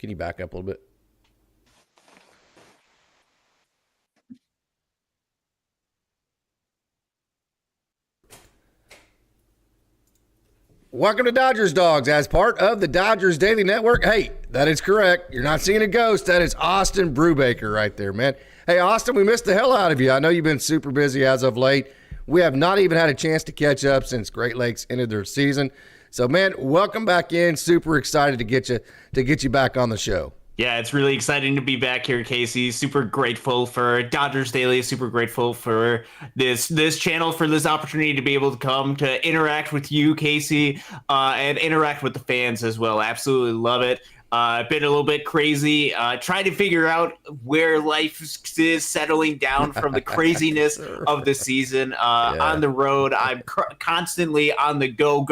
Can you back up a little bit? Welcome to Dodgers Dogs as part of the Dodgers Daily Network. Hey, that is correct. You're not seeing a ghost. That is Austin Brubaker right there, man. Hey, Austin, we missed the hell out of you. I know you've been super busy as of late. We have not even had a chance to catch up since Great Lakes ended their season. So, man, welcome back in. Super excited to get you back on the show. Yeah, it's really exciting to be back here, Casey. Super grateful for Dodgers Daily. Super grateful for this channel, for this opportunity to be able to come to interact with you, Casey, and interact with the fans as well. Absolutely love it. Been a little bit crazy, trying to figure out where life is settling down from the craziness of the season. On the road, I'm constantly on the go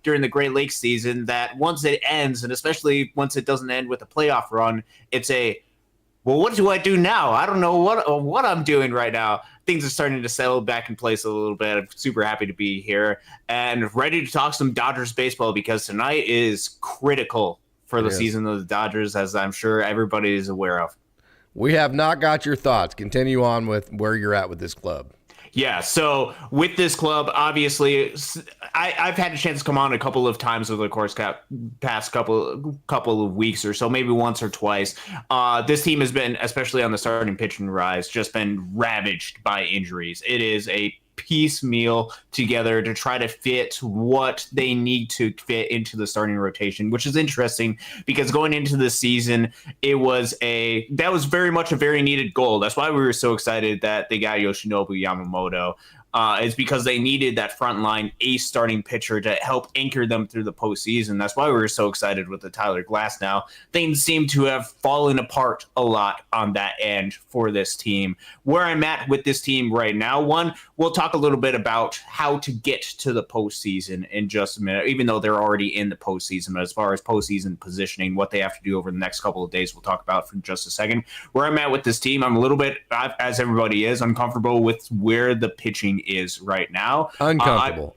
during the Great Lakes season, that once it ends, and especially once it doesn't end with a playoff run, it's well, what do I do now? I don't know what I'm doing right now. Things are starting to settle back in place a little bit. I'm super happy to be here and ready to talk some Dodgers baseball, because tonight is critical for the season of the Dodgers, as I'm sure everybody is aware of. We have not got your thoughts. Continue on with where you're at with this club. Yeah, so with this club, obviously, I've had a chance to come on a couple of times over the course past couple of weeks or so, maybe once or twice. This team has been, especially on the starting pitching rise, just been ravaged by injuries. It is a piecemeal together to try to fit what they need to fit into the starting rotation, which is interesting because going into the season, that was very much a very needed goal. That's why we were so excited that they got Yoshinobu Yamamoto. Is because they needed that frontline ace starting pitcher to help anchor them through the postseason. That's why we were so excited with the Tyler Glass now. Things seem to have fallen apart a lot on that end for this team. Where I'm at with this team right now, we'll talk a little bit about how to get to the postseason in just a minute, even though they're already in the postseason. But as far as postseason positioning, what they have to do over the next couple of days, we'll talk about for just a second. Where I'm at with this team, I'm a little bit, as everybody is, uncomfortable with where the pitching is right now. Uncomfortable.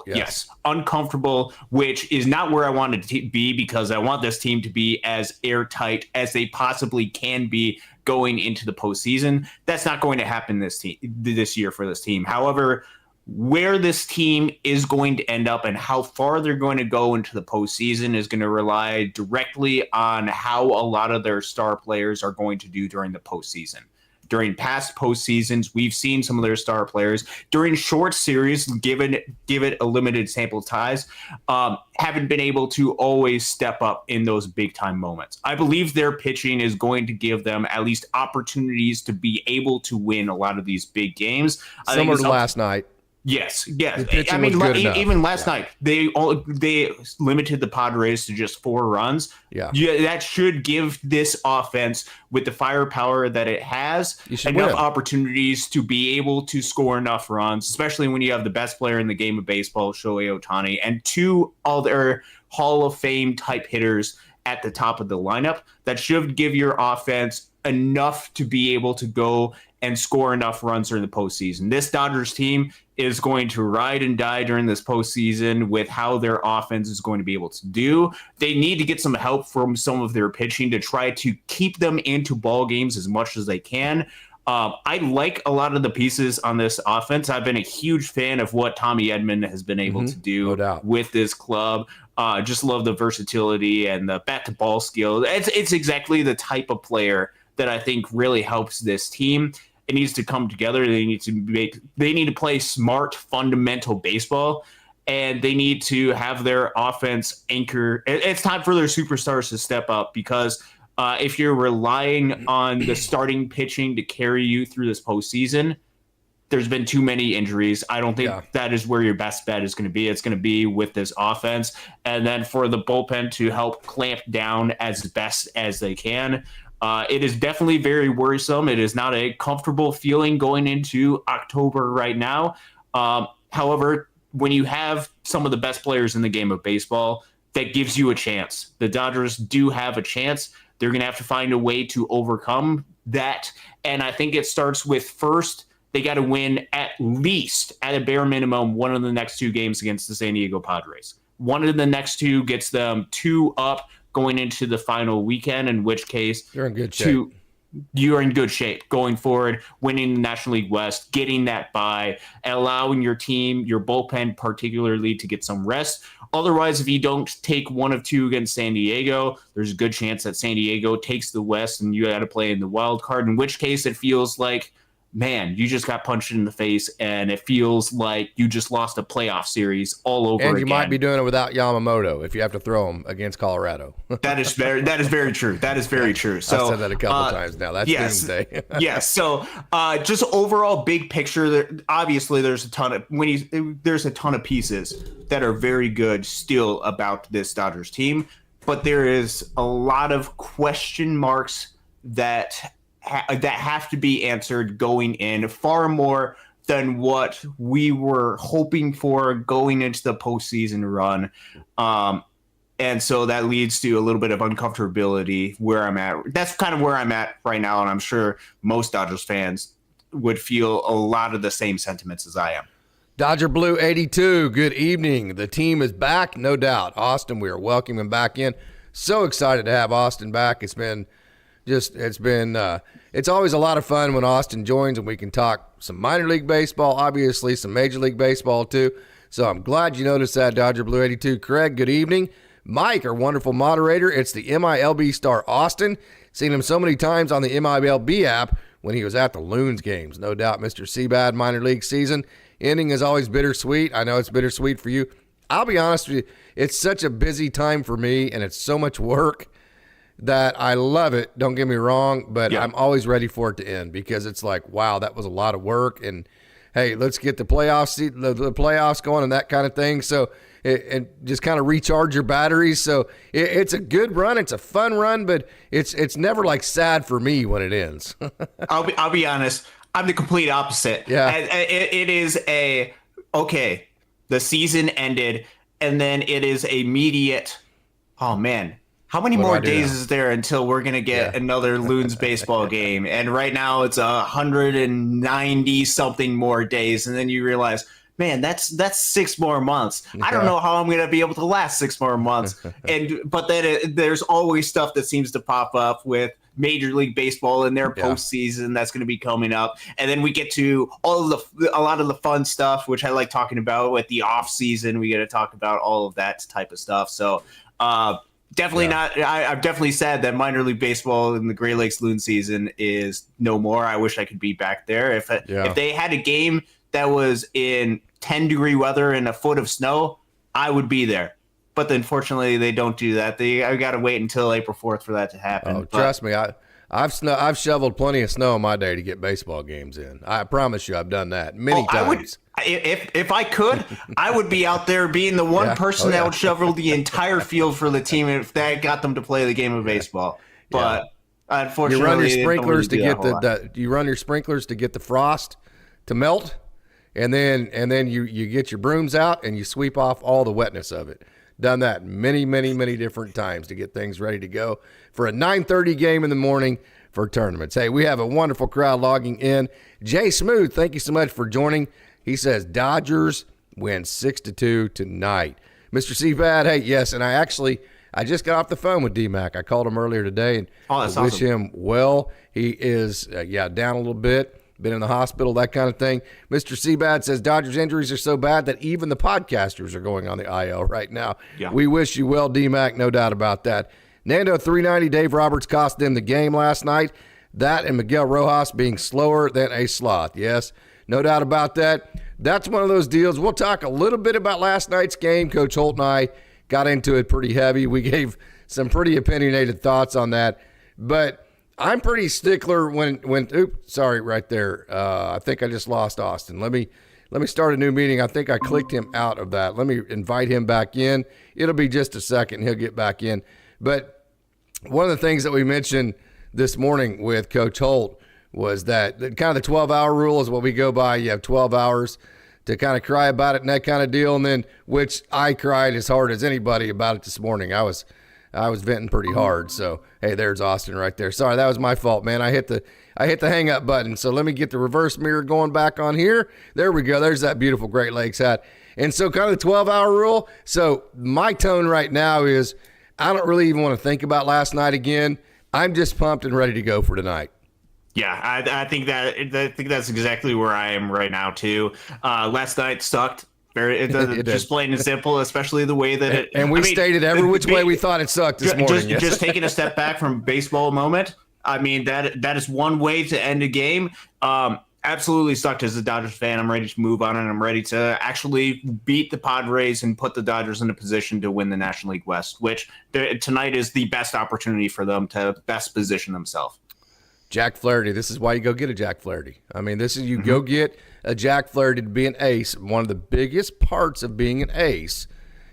Yes. Uncomfortable, which is not where I wanted to be, because I want this team to be as airtight as they possibly can be going into the postseason. That's not going to happen this year for this team. However, where this team is going to end up and how far they're going to go into the postseason is going to rely directly on how a lot of their star players are going to do during the postseason. During past postseasons, we've seen some of their star players during short series, give it a limited sample size, haven't been able to always step up in those big time moments. I believe their pitching is going to give them at least opportunities to be able to win a lot of these big games. Similar to last night. Yes. I mean, even last night, they limited the Padres to just 4 runs. Yeah, that should give this offense, with the firepower that it has, enough opportunities to be able to score enough runs, especially when you have the best player in the game of baseball, Shohei Ohtani, and 2 other Hall of Fame type hitters at the top of the lineup. That should give your offense enough to be able to go and score enough runs during the postseason. This Dodgers team is going to ride and die during this postseason with how their offense is going to be able to do. They need to get some help from some of their pitching to try to keep them into ball games as much as they can. I like a lot of the pieces on this offense. I've been a huge fan of what Tommy Edman has been able to do with this club. Just love the versatility and the bat to ball skill. It's exactly the type of player that I think really helps this team. It needs to come together. They need to play smart, fundamental baseball, and they need to have their offense anchor. It's time for their superstars to step up, because if you're relying on the starting pitching to carry you through this postseason, there's been too many injuries. I don't think that is where your best bet is going to be. It's going to be with this offense, and then for the bullpen to help clamp down as best as they can. It is definitely very worrisome. It is not a comfortable feeling going into October right now. However, when you have some of the best players in the game of baseball, that gives you a chance. The Dodgers do have a chance. They're going to have to find a way to overcome that. And I think it starts with, first, they got to win at least, at a bare minimum, one of the next 2 games against the San Diego Padres. one of the next two gets them 2 up going into the final weekend, in which case you're in good shape. You're in good shape going forward, winning the National League West, getting that bye, and allowing your team, your bullpen particularly, to get some rest. Otherwise, if you don't take one of 2 against San Diego, there's a good chance that San Diego takes the West and you got to play in the wild card, in which case it feels like, man, you just got punched in the face, and it feels like you just lost a playoff series all over again. And you might be doing it without Yamamoto if you have to throw him against Colorado. That is very true. That is very true. So I've said that a couple times now. That's doomsday. Yes. So just overall big picture, obviously there's a ton of pieces that are very good still about this Dodgers team, but there is a lot of question marks that have to be answered going in, far more than what we were hoping for going into the postseason run. And so that leads to a little bit of uncomfortability where I'm at. That's kind of where I'm at right now, and I'm sure most Dodgers fans would feel a lot of the same sentiments as I am. Dodger Blue 82, good evening. The team is back, no doubt. Austin, we are welcoming him back in. So excited to have Austin back. It's always a lot of fun when Austin joins and we can talk some minor league baseball, obviously some major league baseball too. So I'm glad you noticed that, Dodger Blue 82. Craig, good evening. Mike, our wonderful moderator. It's the MiLB star Austin. Seen him so many times on the MiLB app when he was at the Loons games. No doubt Mr. Seabad minor league season ending is always bittersweet. I know it's bittersweet for you. I'll be honest with you, it's such a busy time for me and it's so much work that I love it. Don't get me wrong, but I'm always ready for it to end because it's like, wow, that was a lot of work. And hey, let's get the playoffs going and that kind of thing. So and just kind of recharge your batteries. So it's a good run. It's a fun run, but it's never like sad for me when it ends. I'll be honest. I'm the complete opposite. Yeah. It is okay, the season ended, and then it is immediate. Oh man. How many more days is there until we're going to get another Loons baseball game? And right now it's 190 something more days. And then you realize, man, that's 6 more months. Yeah. I don't know how I'm going to be able to last 6 more months. But then there's always stuff that seems to pop up with Major League Baseball and their postseason that's going to be coming up. And then we get to a lot of the fun stuff, which I like talking about with the off season. We get to talk about all of that type of stuff. So, definitely not. I'm definitely sad that minor league baseball in the Great Lakes Loon season is no more. I wish I could be back there. If they had a game that was in 10-degree weather and a foot of snow, I would be there. But unfortunately, they don't do that. I got to wait until April 4th for that to happen. Oh, trust me, I've shoveled plenty of snow in my day to get baseball games in. I promise you, I've done that many times. If I could, I would be out there being the one person that would shovel the entire field for the team if that got them to play the game of baseball. But unfortunately, you run your sprinklers to get the frost to melt, and then you get your brooms out and you sweep off all the wetness of it. Done that many, many, many different times to get things ready to go for a 9:30 game in the morning for tournaments. Hey, we have a wonderful crowd logging in. Jay Smooth, thank you so much for joining. He says Dodgers win 6-2 tonight. Mr. Seabad, hey, yes, and I just got off the phone with D-Mac. I called him earlier today and wish him well. He is, down a little bit, been in the hospital, that kind of thing. Mr. Seabad says Dodgers injuries are so bad that even the podcasters are going on the IL right now. Yeah. We wish you well, D-Mac, no doubt about that. Nando 390, Dave Roberts cost them the game last night. That and Miguel Rojas being slower than a sloth. Yes, no doubt about that. That's one of those deals. We'll talk a little bit about last night's game. Coach Holt and I got into it pretty heavy. We gave some pretty opinionated thoughts on that. But I'm pretty stickler right there. I think I just lost Austin. Let me start a new meeting. I think I clicked him out of that. Let me invite him back in. It'll be just a second. He'll get back in. But one of the things that we mentioned this morning with Coach Holt was that kind of the 12-hour rule is what we go by. You have 12 hours to kind of cry about it and that kind of deal. And then, which I cried as hard as anybody about it this morning. I was venting pretty hard. So, hey, there's Austin right there. Sorry, that was my fault, man. I hit the hang up button. So let me get the reverse mirror going back on here. There we go. There's that beautiful Great Lakes hat. And so kind of the 12-hour rule. So my tone right now is I don't really even want to think about last night again. I'm just pumped and ready to go for tonight. Yeah, I think that's exactly where I am right now too. Last night sucked. Just plain and simple, especially the way that it. And we stated every which way we thought it sucked this morning. Just taking a step back from baseball moment. I mean that is one way to end a game. Absolutely sucked as a Dodgers fan. I'm ready to move on, and I'm ready to actually beat the Padres and put the Dodgers in a position to win the National League West, which tonight is the best opportunity for them to best position themselves. Jack Flaherty. This is why you go get a Jack Flaherty. I mean, this is you go get a Jack Flaherty to be an ace. One of the biggest parts of being an ace,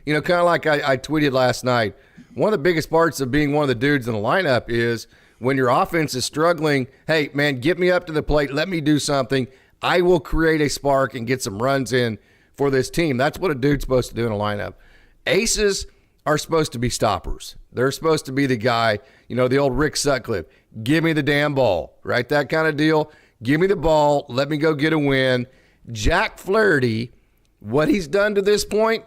kind of like I tweeted last night, one of the biggest parts of being one of the dudes in the lineup is when your offense is struggling, hey, man, get me up to the plate. Let me do something. I will create a spark and get some runs in for this team. That's what a dude's supposed to do in a lineup. Aces are supposed to be stoppers. They're supposed to be the guy, the old Rick Sutcliffe. Give me the damn ball, right? That kind of deal. Give me the ball. Let me go get a win. Jack Flaherty, what he's done to this point,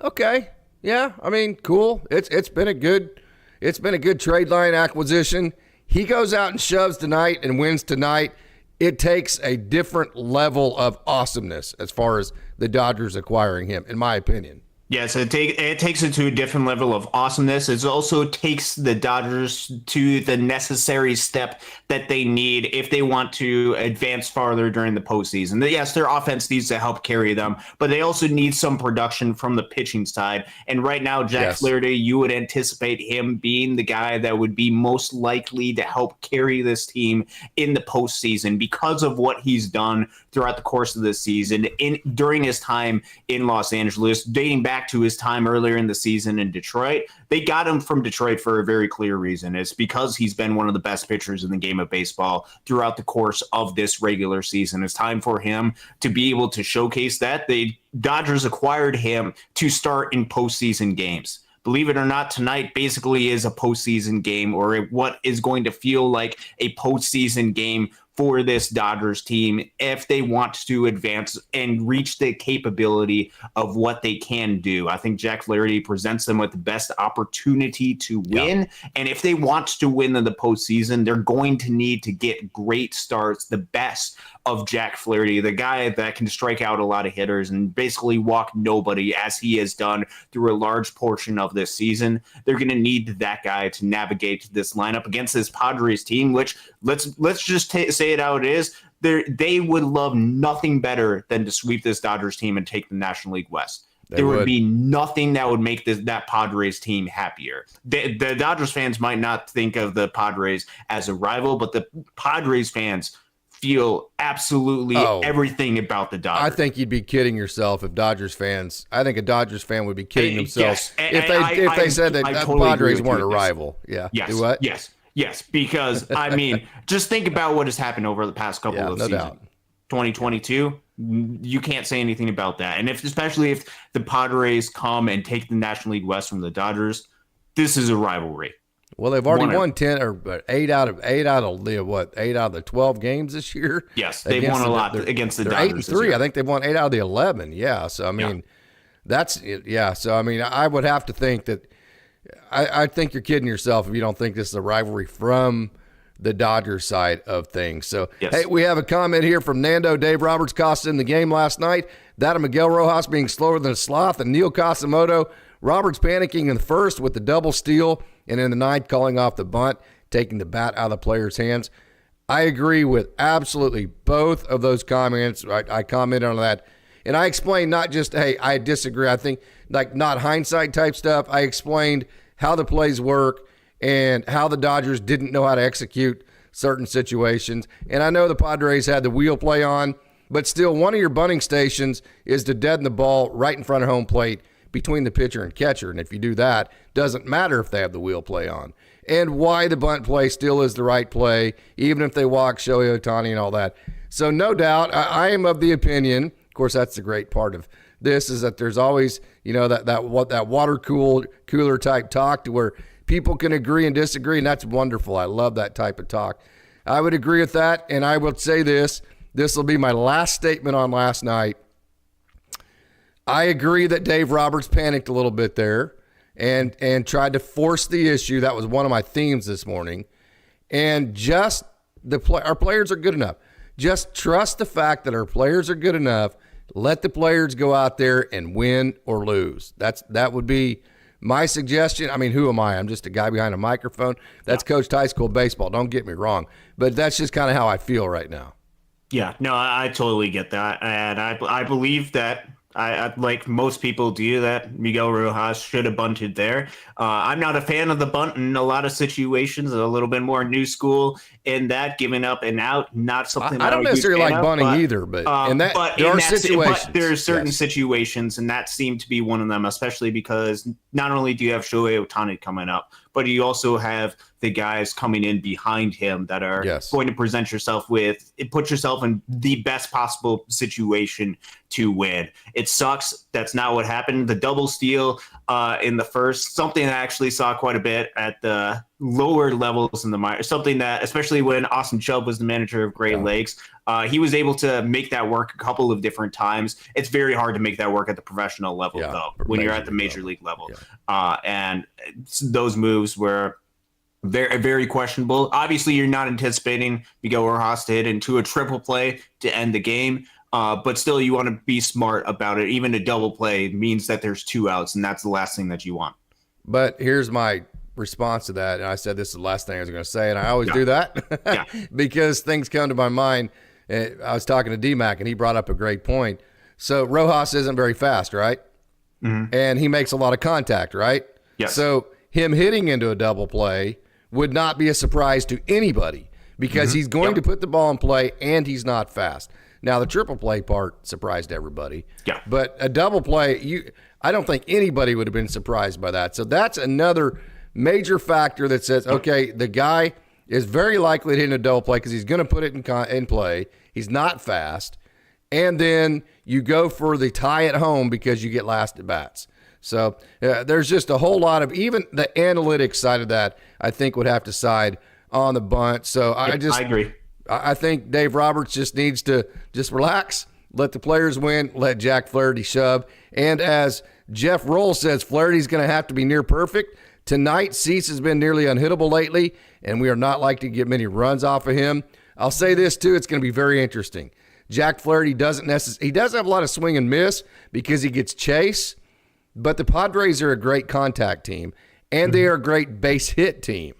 okay. Yeah, I mean, cool. It's been a good trade line acquisition. He goes out and shoves tonight and wins tonight. It takes a different level of awesomeness as far as the Dodgers acquiring him, in my opinion. Yes, it takes it to a different level of awesomeness. It also takes the Dodgers to the necessary step that they need if they want to advance farther during the postseason. Yes, their offense needs to help carry them, but they also need some production from the pitching side. And right now, Jack Flaherty, you would anticipate him being the guy that would be most likely to help carry this team in the postseason because of what he's done throughout the course of this season during his time in Los Angeles, dating back to his time earlier in the season in Detroit. They got him from Detroit for a very clear reason. It's because he's been one of the best pitchers in the game of baseball throughout the course of this regular season. It's time for him to be able to showcase that. The Dodgers acquired him to start in postseason games. Believe it or not, tonight basically is a postseason game, or what is going to feel like a postseason game for this Dodgers team if they want to advance and reach the capability of what they can do. I think Jack Flaherty presents them with the best opportunity to win. Yeah. And if they want to win in the postseason, they're going to need to get great starts, the best of Jack Flaherty, the guy that can strike out a lot of hitters and basically walk nobody, as he has done through a large portion of this season. They're going to need that guy to navigate this lineup against this Padres team, which let's just say it how it is. They would love nothing better than to sweep this Dodgers team and take the National League West. There would be nothing that would make that Padres team happier. The Dodgers fans might not think of the Padres as a rival, but the Padres fans feel absolutely everything about the Dodgers. I think you'd be kidding yourself if Dodgers fans. I think a Dodgers fan would be kidding themselves if they said that totally Padres weren't a rival. Yeah. Yes. Do what? Yes. Because I mean, just think about what has happened over the past couple of seasons. Doubt. 2022. You can't say anything about that. And especially if the Padres come and take the National League West from the Dodgers, this is a rivalry. Well, they've already won 10 or 8 out of the 12 games this year. Yes, they've won a lot against the Dodgers. 8-3. I think they've won 8 out of the 11. Yeah, so I mean, that's it. Yeah, so I mean, I would have to think that I think you're kidding yourself if you don't think this is a rivalry from the Dodgers side of things. So, hey, we have a comment here from Nando. Dave Roberts cost in the game last night. That of Miguel Rojas being slower than a sloth, and Neil Casamoto. Roberts panicking in the first with the double steal, and in the ninth calling off the bunt, taking the bat out of the player's hands. I agree with absolutely both of those comments. I commented on that. And I explained not just, hey, I disagree. I think like not hindsight type stuff. I explained how the plays work and how the Dodgers didn't know how to execute certain situations. And I know the Padres had the wheel play on, but still one of your bunting stations is to deaden the ball right in front of home plate between the pitcher and catcher. And if you do that, doesn't matter if they have the wheel play on. And why the bunt play still is the right play, even if they walk Shohei Ohtani and all that. So no doubt, I am of the opinion, of course, that's the great part of this, is that there's always, that water cooler type talk to where people can agree and disagree, and that's wonderful. I love that type of talk. I would agree with that, and I will say this will be my last statement on last night. I agree that Dave Roberts panicked a little bit there and tried to force the issue. That was one of my themes this morning. And just our players are good enough. Just trust the fact that our players are good enough. Let the players go out there and win or lose. That would be my suggestion. I mean, who am I? I'm just a guy behind a microphone. That's coached high school baseball. Don't get me wrong. But that's just kind of how I feel right now. Yeah, no, I totally get that. And I believe that, I like most people do, that Miguel Rojas should have bunted there. I'm not a fan of the bunt in a lot of situations, a little bit more new school in that, giving up and out, not something I don't necessarily like bunting either, but there are situations. But there are certain situations, and that seemed to be one of them, especially because not only do you have Shohei Ohtani coming up, but you also have the guys coming in behind him that are going to present yourself put yourself in the best possible situation to win. It sucks. That's not what happened. The double steal in the first, something I actually saw quite a bit at the lower levels in the minor, something that, especially when Austin Chubb was the manager of Great Lakes, he was able to make that work a couple of different times. It's very hard to make that work at the professional level, though, when you're at the major league level. And those moves were very, very questionable. Obviously, you're not anticipating Miguel Rojas to hit into a triple play to end the game. But still, you want to be smart about it. Even a double play means that there's 2 outs, and that's the last thing that you want. But here's my response to that. And I said this is the last thing I was going to say, and I always do that because things come to my mind. I was talking to D-Mac, and he brought up a great point. So Rojas isn't very fast, right? Mm-hmm. And he makes a lot of contact, right? Yes. So him hitting into a double play would not be a surprise to anybody because he's going to put the ball in play, and he's not fast. Now, the triple play part surprised everybody. Yeah. But a double play, I don't think anybody would have been surprised by that. So that's another major factor that says, okay, the guy is very likely to hit a double play because he's going to put it in play. He's not fast. And then you go for the tie at home because you get last at bats. So there's just a whole lot of, even the analytics side of that, I think would have to side on the bunt. So I agree. I think Dave Roberts just needs to just relax, let the players win, let Jack Flaherty shove. And as Jeff Roll says, Flaherty's going to have to be near perfect. Tonight, Cease has been nearly unhittable lately, and we are not likely to get many runs off of him. I'll say this, too. It's going to be very interesting. Jack Flaherty doesn't have a lot of swing and miss because he gets chase, but the Padres are a great contact team, and they are a great base hit team.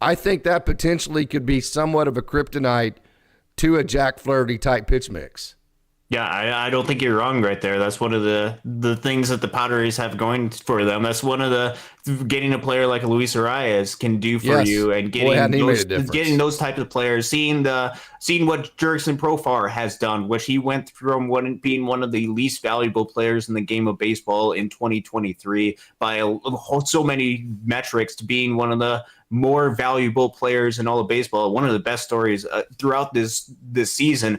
I think that potentially could be somewhat of a kryptonite to a Jack Flaherty type pitch mix. Yeah, I don't think you're wrong right there. That's one of the things that the Padres have going for them. That's one of the getting a player like a Luis Arias can do for you, and getting those types of players, seeing what Jurickson Profar has done, which he went from being one of the least valuable players in the game of baseball in 2023 by so many metrics to being one of the more valuable players in all of baseball. One of the best stories throughout this season.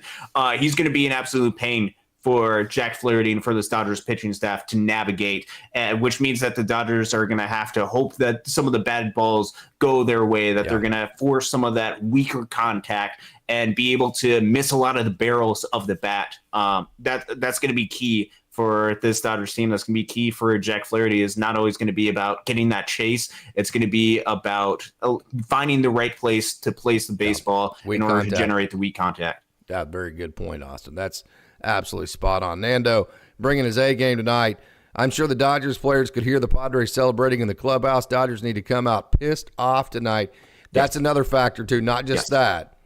He's going to be an absolute pain for Jack Flaherty and for the Dodgers pitching staff to navigate, which means that the Dodgers are going to have to hope that some of the bad balls go their way, that they're going to force some of that weaker contact and be able to miss a lot of the barrels of the bat. That's going to be key for this Dodgers team. That's going to be key for Jack Flaherty. Is not always going to be about getting that chase. It's going to be about finding the right place to place the baseball in order to generate the weak contact. Yeah, very good point, Austin. That's absolutely spot on. Nando bringing his A game tonight. I'm sure the Dodgers players could hear the Padres celebrating in the clubhouse. Dodgers need to come out pissed off tonight. That's another factor, too, not just that.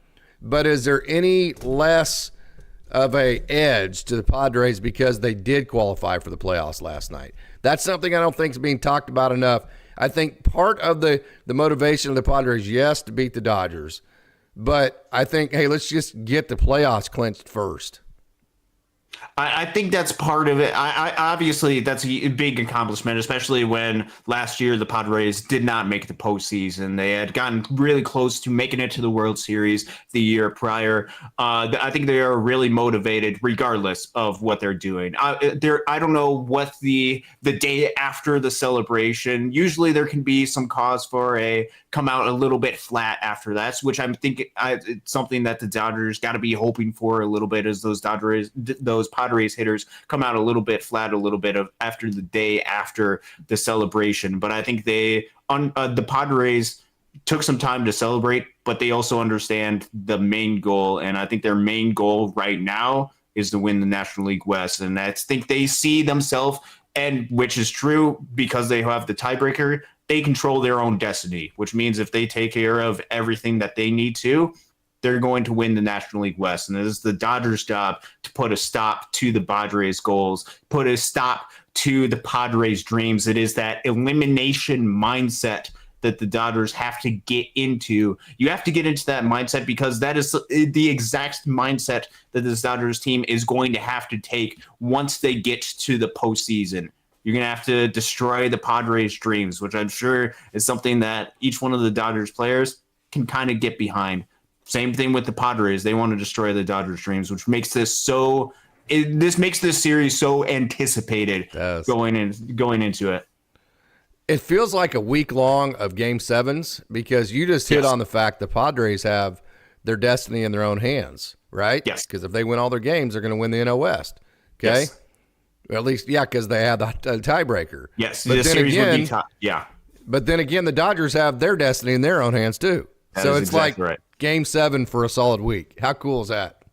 But is there any less of a edge to the Padres because they did qualify for the playoffs last night? That's something I don't think is being talked about enough. I think part of the motivation of the Padres, yes, to beat the Dodgers. But I think, hey, let's just get the playoffs clinched first. I think that's part of it. I obviously, that's a big accomplishment, especially when last year the Padres did not make the postseason. They had gotten really close to making it to the World Series the year prior. I think they are really motivated regardless of what they're doing. I don't know what the day after the celebration, usually there can be some cause for a come out a little bit flat after that, which I'm thinking it's something that the Dodgers got to be hoping for a little bit, as those those Padres hitters come out a little bit flat, a little bit of after the day after the celebration. But I think the Padres took some time to celebrate, but they also understand the main goal. And I think their main goal right now is to win the National League West. And I think they see themselves, and which is true because they have the tiebreaker, they control their own destiny, which means if they take care of everything that they need to, they're going to win the National League West. And it is the Dodgers' job to put a stop to the Padres' goals, put a stop to the Padres' dreams. It is that elimination mindset that the Dodgers have to get into. You have to get into that mindset because that is the exact mindset that this Dodgers team is going to have to take once they get to the postseason. You're going to have to destroy the Padres' dreams, which I'm sure is something that each one of the Dodgers players can kind of get behind. Same thing with the Padres. They want to destroy the Dodgers' dreams, which makes this makes this series so anticipated going into it. It feels like a week long of Game 7s because you just hit on the fact the Padres have their destiny in their own hands, right? Yes. Because if they win all their games, they're going to win the NL West. Okay? Yes. Or at least, because they have the tiebreaker. Yes, but the series would be top. Yeah. But then again, the Dodgers have their destiny in their own hands too. So it's exactly like Game 7 for a solid week. How cool is that?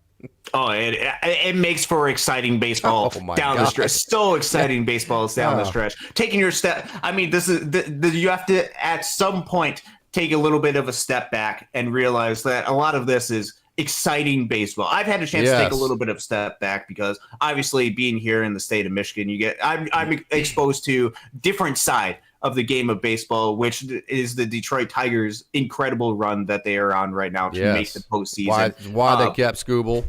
Oh, it makes for exciting baseball down the stretch. So exciting baseball down the stretch. Taking your step. I mean, this is you have to at some point take a little bit of a step back and realize that a lot of this is exciting baseball. I've had a chance to take a little bit of step back because obviously being here in the state of Michigan, I'm exposed to different side of the game of baseball, which is the Detroit Tigers' incredible run that they are on right now to make the postseason. Why they kept Scooble.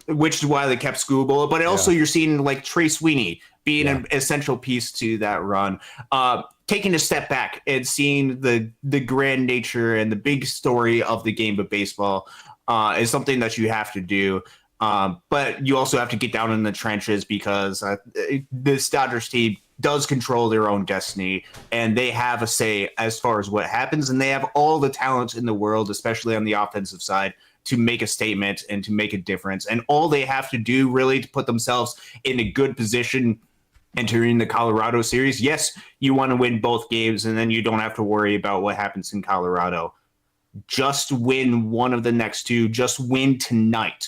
Which is why they kept Scooble. But also you're seeing like Trey Sweeney being an essential piece to that run. Taking a step back and seeing the grand nature and the big story of the game of baseball is something that you have to do. But you also have to get down in the trenches because this Dodgers team does control their own destiny, and they have a say as far as what happens, and they have all the talent in the world, especially on the offensive side, to make a statement and to make a difference. And all they have to do really to put themselves in a good position entering the Colorado series. Yes, you want to win both games, and then you don't have to worry about what happens in Colorado. Just win one of the next two. Just win tonight.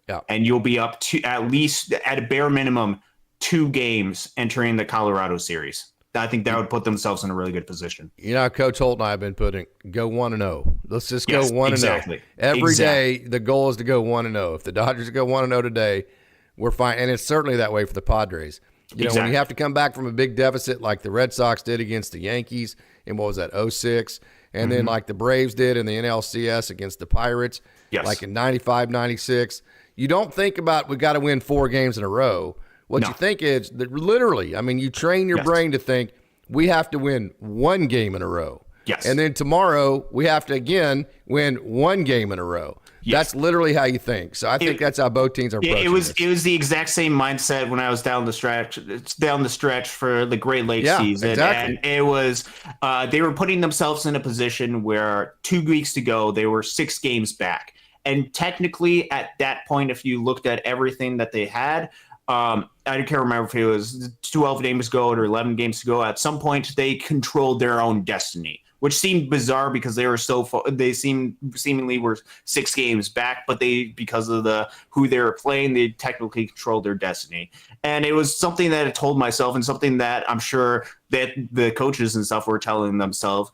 Yeah. And you'll be up to at least at a bare minimum 2 games entering the Colorado series. I think that would put themselves in a really good position. Coach Holt and I have been putting go 1-0. Let's just go 1-0. Every day, the goal is to go 1-0. If the Dodgers go 1-0 today, we're fine. And it's certainly that way for the Padres. When you have to come back from a big deficit like the Red Sox did against the Yankees in, what was that, 06? And then like the Braves did in the NLCS against the Pirates, like in 95, 96. You don't think about we got to win 4 games in a row. What you think is that literally, you train your brain to think we have to win 1 game in a row. Yes. And then tomorrow we have to again win 1 game in a row. Yes. That's literally how you think. So I think that's how both teams are approaching this. It was the exact same mindset when I was down the stretch for the Great Lakes season. Exactly. And it was they were putting themselves in a position where 2 weeks to go, they were 6 games back. And technically at that point, if you looked at everything that they had, I can't remember if it was 12 games ago or 11 games ago. At some point, they controlled their own destiny, which seemed bizarre because they were seemingly were 6 games back, but because of who they were playing, they technically controlled their destiny. And it was something that I told myself, and something that I'm sure that the coaches and stuff were telling themselves.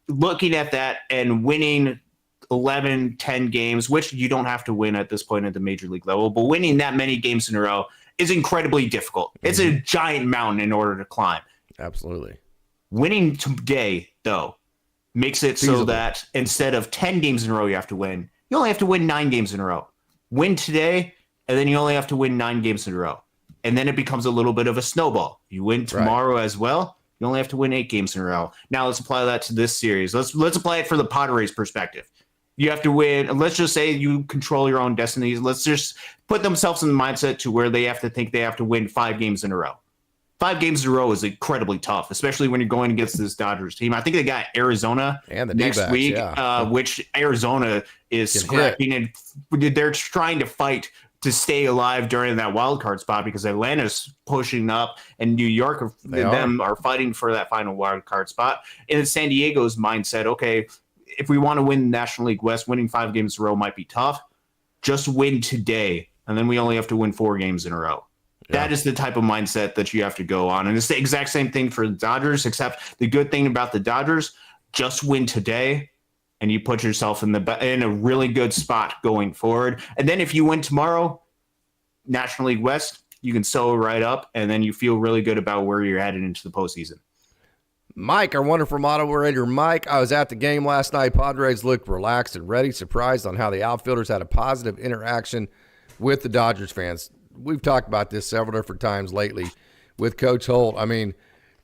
Looking at that and winning 11, 10 games, which you don't have to win at this point at the major league level, but winning that many games in a row is incredibly difficult. It's a giant mountain in order to climb. Absolutely. Winning today, though, makes it so that instead of 10 games in a row you have to win, you only have to win 9 games in a row. Win today, and then you only have to win 9 games in a row. And then it becomes a little bit of a snowball. You win tomorrow as well, you only have to win 8 games in a row. Now let's apply that to this series. Let's apply it for the Padres perspective. You have to win. Let's just say you control your own destinies. Let's just put themselves in the mindset to where they have to think they have to win 5 games in a row. 5 games in a row is incredibly tough, especially when you're going against this Dodgers team. I think they got Arizona and the next week, which Arizona is scrapping, and they're trying to fight to stay alive during that wild card spot, because Atlanta's pushing up and New York are fighting for that final wild card spot. And in San Diego's mindset, okay, if we want to win the National League West, winning 5 games in a row might be tough. Just win today, and then we only have to win 4 games in a row. Yeah. That is the type of mindset that you have to go on. And it's the exact same thing for the Dodgers, except the good thing about the Dodgers, just win today, and you put yourself in a really good spot going forward. And then if you win tomorrow, National League West, you can sew it right up, and then you feel really good about where you're headed into the postseason. Mike, our wonderful moderator, Mike, I was at the game last night. Padres looked relaxed and ready, surprised on how the outfielders had a positive interaction with the Dodgers fans. We've talked about this several different times lately with Coach Holt. I mean,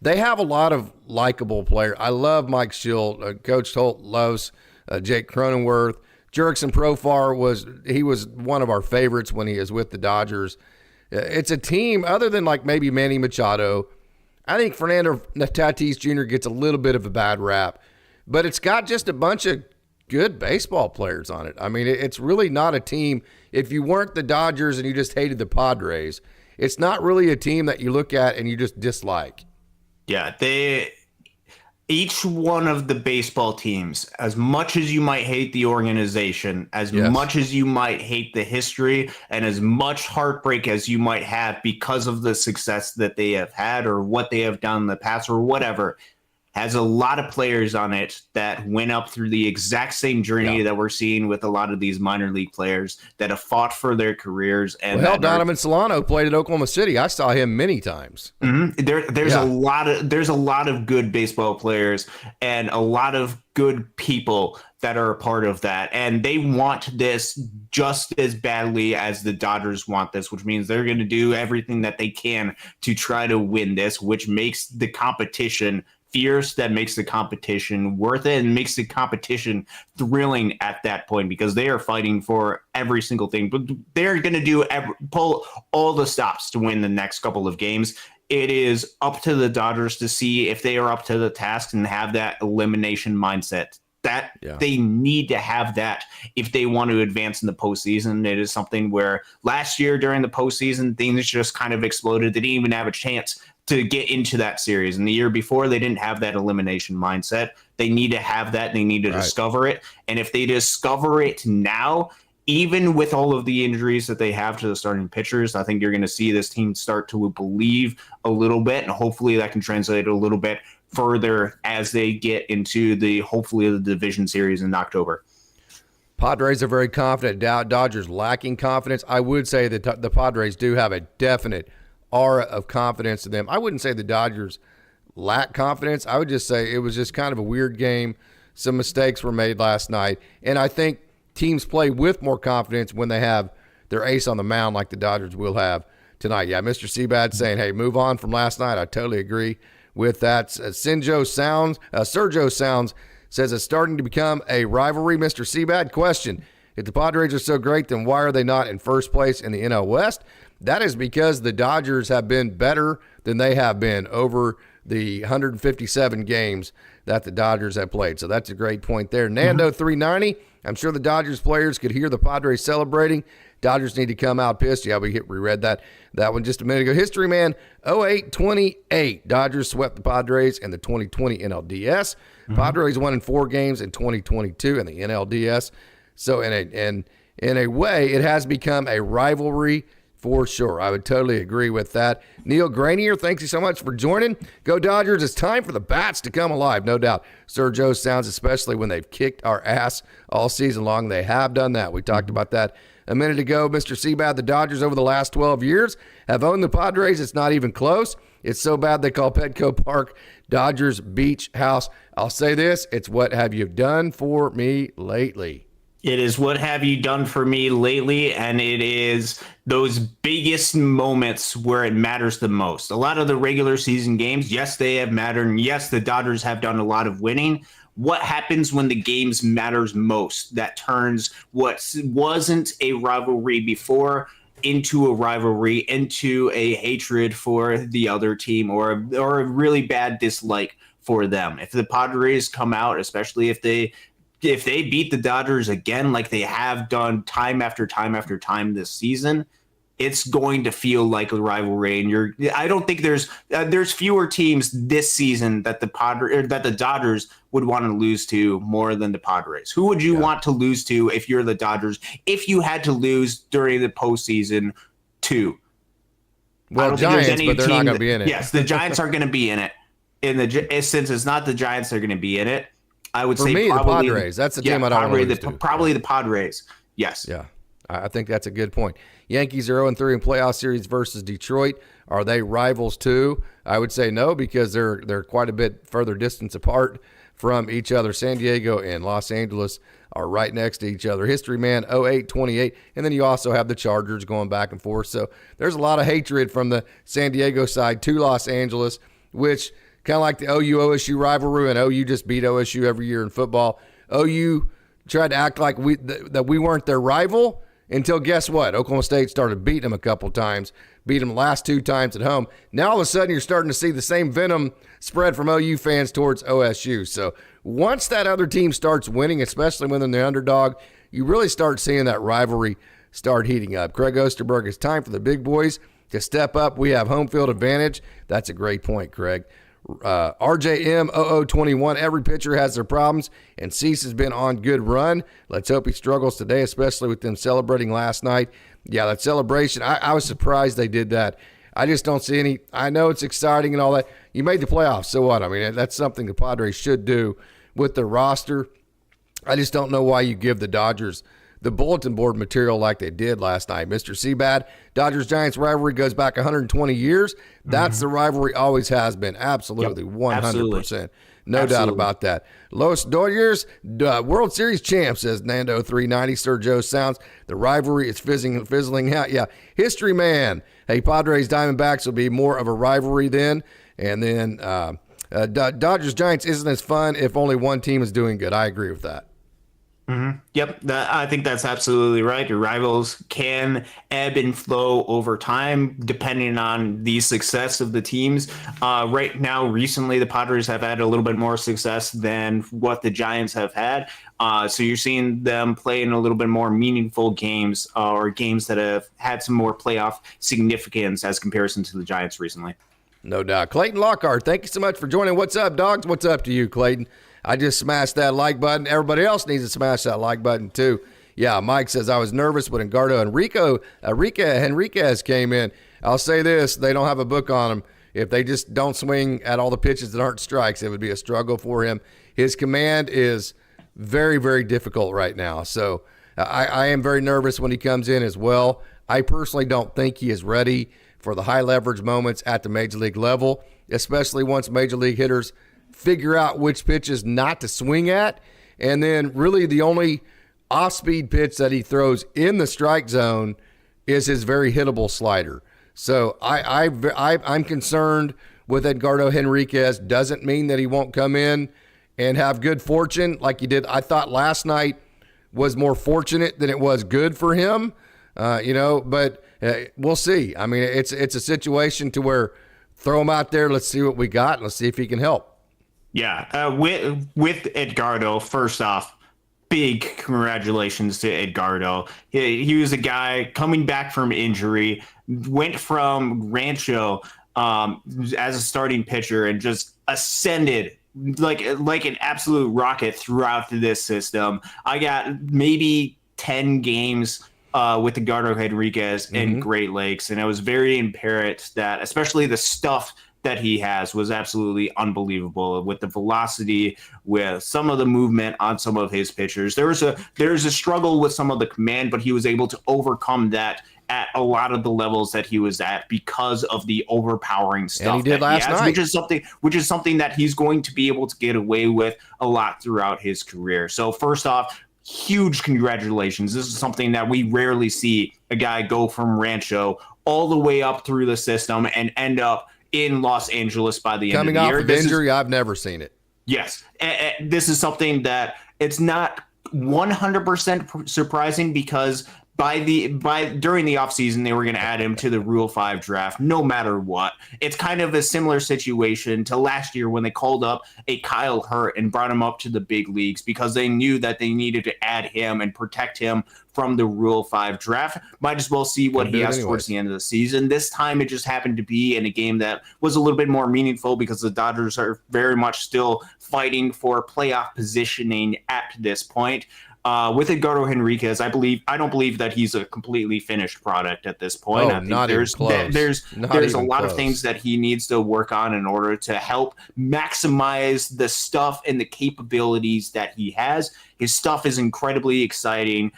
they have a lot of likable players. I love Mike Schill. Coach Holt loves Jake Cronenworth. Jurickson Profar was one of our favorites when he is with the Dodgers. It's a team, other than like maybe Manny Machado, I think Fernando Tatis Jr. gets a little bit of a bad rap, but it's got just a bunch of good baseball players on it. I mean, it's really not a team. If you weren't the Dodgers and you just hated the Padres, it's not really a team that you look at and you just dislike. Yeah, each one of the baseball teams, as much as you might hate the organization, as much as you might hate the history, and as much heartbreak as you might have because of the success that they have had or what they have done in the past or whatever, has a lot of players on it that went up through the exact same journey that we're seeing with a lot of these minor league players that have fought for their careers. And Donovan Solano played at Oklahoma City. I saw him many times. Mm-hmm. There's a lot of good baseball players and a lot of good people that are a part of that, and they want this just as badly as the Dodgers want this, which means they're going to do everything that they can to try to win this, which makes the competition fierce, that makes the competition worth it, and makes the competition thrilling at that point, because they are fighting for every single thing. But they're going to pull all the stops to win the next couple of games. It is up to the Dodgers to see if they are up to the task and have that elimination mindset. They need to have that if they want to advance in the postseason. It is something where last year during the postseason, things just kind of exploded. They didn't even have a chance to get into that series. And the year before, they didn't have that elimination mindset. They need to have that. They need to discover it. And if they discover it now, even with all of the injuries that they have to the starting pitchers, I think you're going to see this team start to believe a little bit, and hopefully that can translate a little bit further as they get into hopefully the division series in October. Padres are very confident. Dodgers lacking confidence. I would say that the Padres do have a definite aura of confidence to them. I wouldn't say the Dodgers lack confidence. I would just say it was just kind of a weird game. Some mistakes were made last night, and I think teams play with more confidence when they have their ace on the mound like the Dodgers will have tonight. Yeah, Mr. Seabad saying, hey, move on from last night. I totally agree with that. Sergio Sounds says it's starting to become a rivalry. Mr. Seabad, question: if the Padres are so great, then why are they not in first place in the NL West? That is because the Dodgers have been better than they have been over the 157 games that the Dodgers have played. So that's a great point there. Nando 390, I'm sure the Dodgers players could hear the Padres celebrating. Dodgers need to come out pissed. Yeah, we read that one just a minute ago. History man, 08-28. Dodgers swept the Padres in the 2020 NLDS. Padres won in 4 games in 2022 in the NLDS. So in a way, it has become a rivalry for sure. I would totally agree with that. Neil Granier, thanks you so much for joining. Go Dodgers. It's time for the bats to come alive, no doubt. Sergio Sounds, especially when they've kicked our ass all season long. They have done that. We talked about that a minute ago. Mr. Seabad, the Dodgers over the last 12 years have owned the Padres. It's not even close. It's so bad they call Petco Park Dodgers Beach House. I'll say this, it's what have you done for me lately. It is what have you done for me lately, and it is those biggest moments where it matters the most. A lot of the regular season games, yes, they have mattered, and yes, the Dodgers have done a lot of winning. What happens when the games matters most? That turns what wasn't a rivalry before into a rivalry, into a hatred for the other team, or a really bad dislike for them. If the Padres come out, especially if they if they beat the Dodgers again, like they have done time after time after time this season, it's going to feel like a rivalry. And I don't think there's fewer teams this season that the Dodgers would want to lose to more than the Padres. Who would you want to lose to if you're the Dodgers? If you had to lose during the postseason to? Well, Giants, but they're not going to be in it. Yes, the Giants are going to be in it. Since it's not the Giants, they're going to be in it. I would say probably the Padres. That's the team I don't want to lose to. Probably the Padres. Yes. Yeah, I think that's a good point. Yankees are 0-3 in playoff series versus Detroit. Are they rivals too? I would say no, because they're quite a bit further distance apart from each other. San Diego and Los Angeles are right next to each other. History man 08-28, and then you also have the Chargers going back and forth. So there's a lot of hatred from the San Diego side to Los Angeles, which kind of like the OU-OSU rivalry, and OU just beat OSU every year in football. OU tried to act like that we weren't their rival until, guess what? Oklahoma State started beating them a couple times, beat them the last 2 times at home. Now all of a sudden you're starting to see the same venom spread from OU fans towards OSU. So once that other team starts winning, especially when they're the underdog, you really start seeing that rivalry start heating up. Craig Osterberg, it's time for the big boys to step up. We have home field advantage. That's a great point, Craig. RJM 0021, every pitcher has their problems, and Cease has been on good run. Let's hope he struggles today, especially with them celebrating last night. Yeah, that celebration, I was surprised they did that. I just don't see any. I know it's exciting and all that. You made the playoffs, so what? I mean, that's something the Padres should do with their roster. I just don't know why you give the Dodgers the bulletin board material like they did last night. Mr. Seabad, Dodgers-Giants rivalry goes back 120 years. That's the rivalry, always has been. Absolutely, 100%. Absolutely. No doubt about that. Los Dodgers, World Series champs, says Nando 390. Sir Joe Sounds. The rivalry is fizzling out. Yeah, history man. Hey, Padres Diamondbacks will be more of a rivalry then. And then Dodgers-Giants isn't as fun if only one team is doing good. I agree with that. Mm-hmm. Yep, I think that's absolutely right. Your rivals can ebb and flow over time depending on the success of the teams. Right now, recently, the Padres have had a little bit more success than what the Giants have had. So you're seeing them play in a little bit more meaningful games or games that have had some more playoff significance as comparison to the Giants recently. No doubt. Clayton Lockhart, thank you so much for joining. What's up, Dawgs? What's up to you, Clayton? I just smashed that like button. Everybody else needs to smash that like button too. Yeah, Mike says, I was nervous when Edgardo Henriquez came in. I'll say this, they don't have a book on him. If they just don't swing at all the pitches that aren't strikes, it would be a struggle for him. His command is very, very difficult right now. So I am very nervous when he comes in as well. I personally don't think he is ready for the high leverage moments at the major league level, especially once major league hitters figure out which pitches not to swing at. And then really the only off-speed pitch that he throws in the strike zone is his very hittable slider. So I'm concerned with Edgardo Henriquez. Doesn't mean that he won't come in and have good fortune like he did. I thought last night was more fortunate than it was good for him, but we'll see. I mean, it's a situation to where throw him out there. Let's see what we got. And let's see if he can help. Yeah, with Edgardo, first off, big congratulations to Edgardo. He was a guy coming back from injury, went from Rancho as a starting pitcher and just ascended like an absolute rocket throughout this system. I got maybe 10 games with Edgardo Henriquez in Great Lakes, and I was very apparent that especially the stuff that he has was absolutely unbelievable with the velocity, with some of the movement on some of his pitchers. There's a struggle with some of the command, but he was able to overcome that at a lot of the levels that he was at because of the overpowering stuff and he did last night, which is something that he's going to be able to get away with a lot throughout his career. So first off, huge congratulations. This is something that we rarely see a guy go from Rancho all the way up through the system and end up in Los Angeles by the end of the year. Coming off of injury, I've never seen it. Yes. This is something that it's not 100% surprising because during the offseason, they were going to add him to the Rule 5 draft no matter what. It's kind of a similar situation to last year when they called up a Kyle Hurt and brought him up to the big leagues because they knew that they needed to add him and protect him from the Rule 5 draft. Might as well see what he has towards the end of the season. This time it just happened to be in a game that was a little bit more meaningful because the Dodgers are very much still fighting for playoff positioning at this point. With Edgardo Henriquez, I don't believe that he's a completely finished product at this point. I think there's a lot of things that he needs to work on in order to help maximize the stuff and the capabilities that he has. His stuff is incredibly exciting.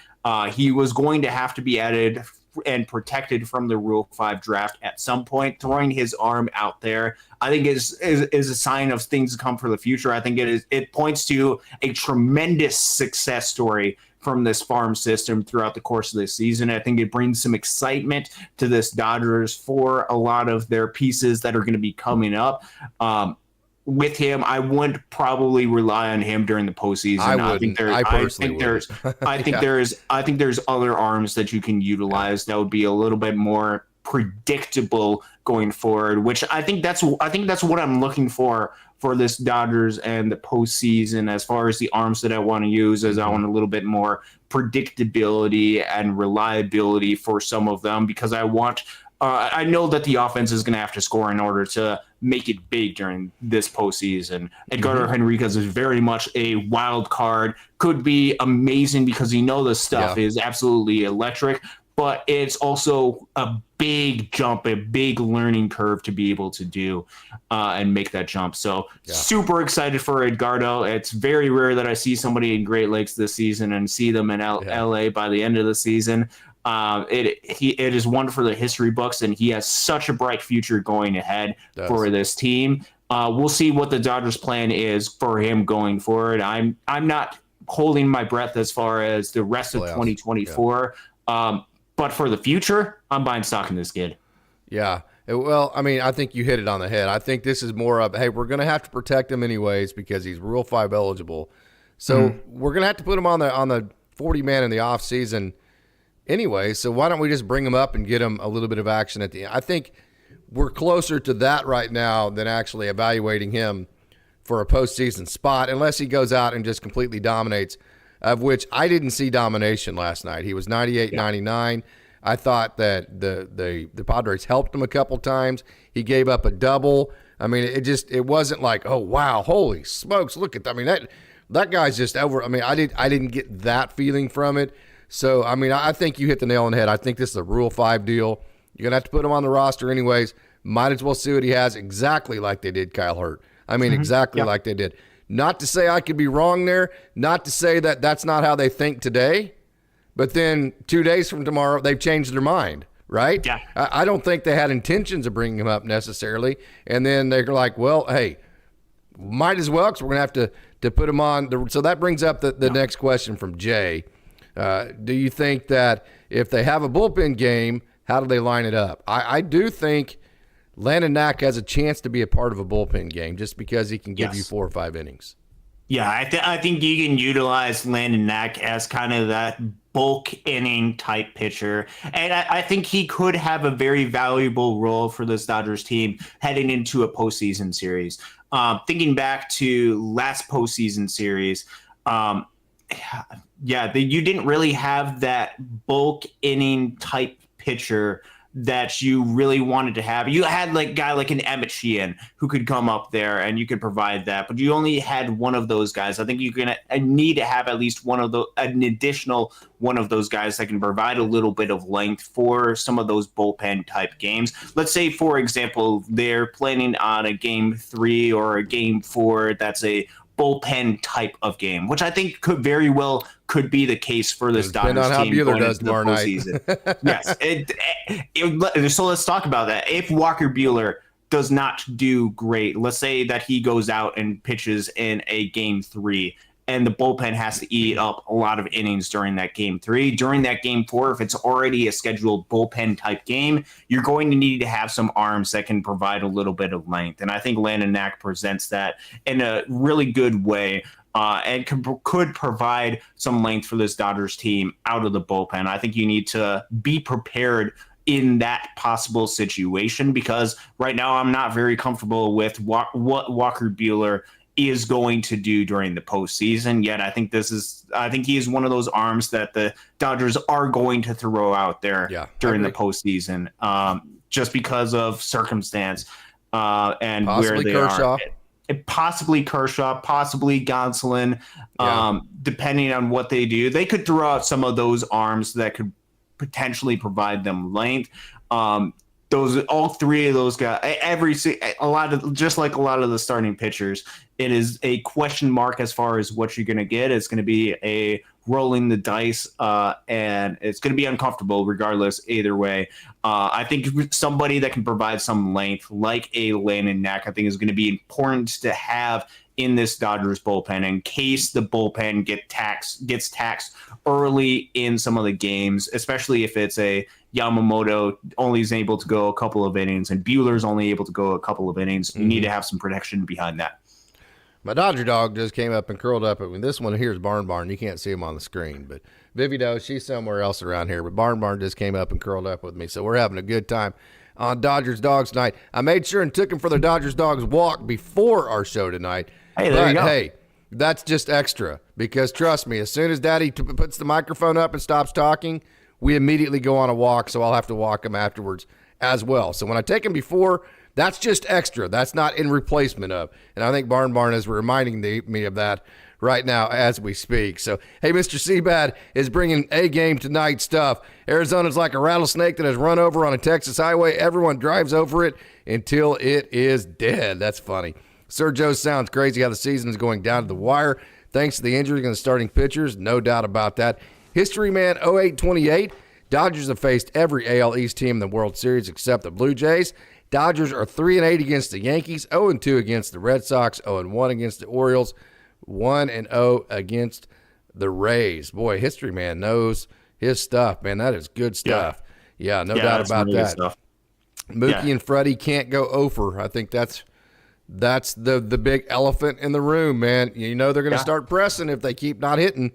He was going to have to be added and protected from the Rule 5 draft at some point. Throwing his arm out there, I think is a sign of things to come for the future. I think it points to a tremendous success story from this farm system throughout the course of this season. I think it brings some excitement to this Dodgers for a lot of their pieces that are going to be coming up. With him, I wouldn't probably rely on him during the postseason. I think there's other arms that you can utilize that would be a little bit more predictable going forward. Which I think that's what I'm looking for this Dodgers and the postseason. As far as the arms that I want to use, as I want a little bit more predictability and reliability for some of them, because I want. I know that the offense is going to have to score in order to make it big during this postseason. Edgardo Henriquez is very much a wild card. Could be amazing because the stuff is absolutely electric, but it's also a big jump, a big learning curve to be able to do and make that jump. So super excited for Edgardo. It's very rare that I see somebody in Great Lakes this season and see them in LA by the end of the season. It is one for the history books, and he has such a bright future going ahead for this team. We'll see what the Dodgers' plan is for him going forward. I'm not holding my breath as far as the rest of 2024, but for the future, I'm buying stock in this kid. Yeah. Well, I mean, I think you hit it on the head. I think this is more of, hey, we're going to have to protect him anyways because he's Rule 5 eligible. So we're going to have to put him on the 40-man in the offseason anyway, so why don't we just bring him up and get him a little bit of action at the end? I think we're closer to that right now than actually evaluating him for a postseason spot, unless he goes out and just completely dominates, of which I didn't see domination last night. He was 98-99. I thought that the Padres helped him a couple times. He gave up a double. I mean, it wasn't like, oh, wow, holy smokes, look at that. I mean, that guy's just over. I mean, I didn't get that feeling from it. So, I mean, I think you hit the nail on the head. I think this is a Rule 5 deal. You're going to have to put him on the roster anyways. Might as well see what he has, exactly like they did Kyle Hurt. I mean, exactly like they did. Not to say I could be wrong there. Not to say that that's not how they think today. But then 2 days from tomorrow, they've changed their mind, right? Yeah. I don't think they had intentions of bringing him up necessarily. And then they're like, well, hey, might as well because we're going to have to put him on. So that brings up the next question from Jay. Do you think that if they have a bullpen game, how do they line it up? I do think Landon Knack has a chance to be a part of a bullpen game just because he can give you 4 or 5 innings. Yeah, I think you can utilize Landon Knack as kind of that bulk inning type pitcher. And I think he could have a very valuable role for this Dodgers team heading into a postseason series. Thinking back to last postseason series, you didn't really have that bulk inning type pitcher that you really wanted to have. You had like a guy like an Emmett Sheehan who could come up there and you could provide that, but you only had one of those guys. I think you're going to need to have at least an additional one of those guys that can provide a little bit of length for some of those bullpen type games. Let's say, for example, they're planning on a game 3 or a game 4 that's a bullpen type of game, which I think could be the case for this Dodgers team. Depending on how Buehler does tomorrow night. Yes. So let's talk about that. If Walker Buehler does not do great, let's say that he goes out and pitches in a game 3 and the bullpen has to eat up a lot of innings during that game 3. During that game 4, if it's already a scheduled bullpen type game, you're going to need to have some arms that can provide a little bit of length. And I think Landon Knack presents that in a really good way. and could provide some length for this Dodgers team out of the bullpen. I think you need to be prepared in that possible situation, because right now I'm not very comfortable with what Walker Buehler is going to do during the postseason. Yet I think he is one of those arms that the Dodgers are going to throw out there during the postseason, just because of circumstance and possibly where they Kershaw. Are. Possibly Kershaw, possibly Gonsolin, depending on what they do. They could throw out some of those arms that could potentially provide them length. All three of those guys, a lot of the starting pitchers, it is a question mark as far as what you're going to get. It's going to be a rolling the dice, and it's going to be uncomfortable regardless either way. I think somebody that can provide some length, like a Landon Knack, I think is going to be important to have in this Dodgers bullpen in case the bullpen gets taxed early in some of the games, especially if it's a Yamamoto only is able to go a couple of innings and Buehler's only able to go a couple of innings. You need to have some protection behind that. My Dodger dog just came up and curled up. This one here is Barn. You can't see him on the screen, but Vivido, she's somewhere else around here. But Barn just came up and curled up with me, so we're having a good time on Dodgers Dogs night. I made sure and took him for the Dodgers Dogs walk before our show tonight. Hey, there you go. Hey, that's just extra, because trust me, as soon as Daddy puts the microphone up and stops talking, we immediately go on a walk, so I'll have to walk him afterwards as well. So when I take him before, that's just extra. That's not in replacement of. And I think Barn is reminding me of that right now as we speak. So, hey, Mr. Seabad is bringing A-game tonight stuff. Arizona's like a rattlesnake that has run over on a Texas highway. Everyone drives over it until it is dead. That's funny. Sir Joe sounds crazy how the season is going down to the wire thanks to the injuries and the starting pitchers. No doubt about that. History man 08-28. Dodgers have faced every AL East team in the World Series except the Blue Jays. Dodgers are 3-8 against the Yankees, 0-2 against the Red Sox, 0-1 against the Orioles, 1-0 against the Rays. Boy, History man knows his stuff, man. That is good stuff. Yeah, no doubt about really that. Mookie and Freddie can't go over. I think that's the big elephant in the room, man. You know they're going to start pressing if they keep not hitting.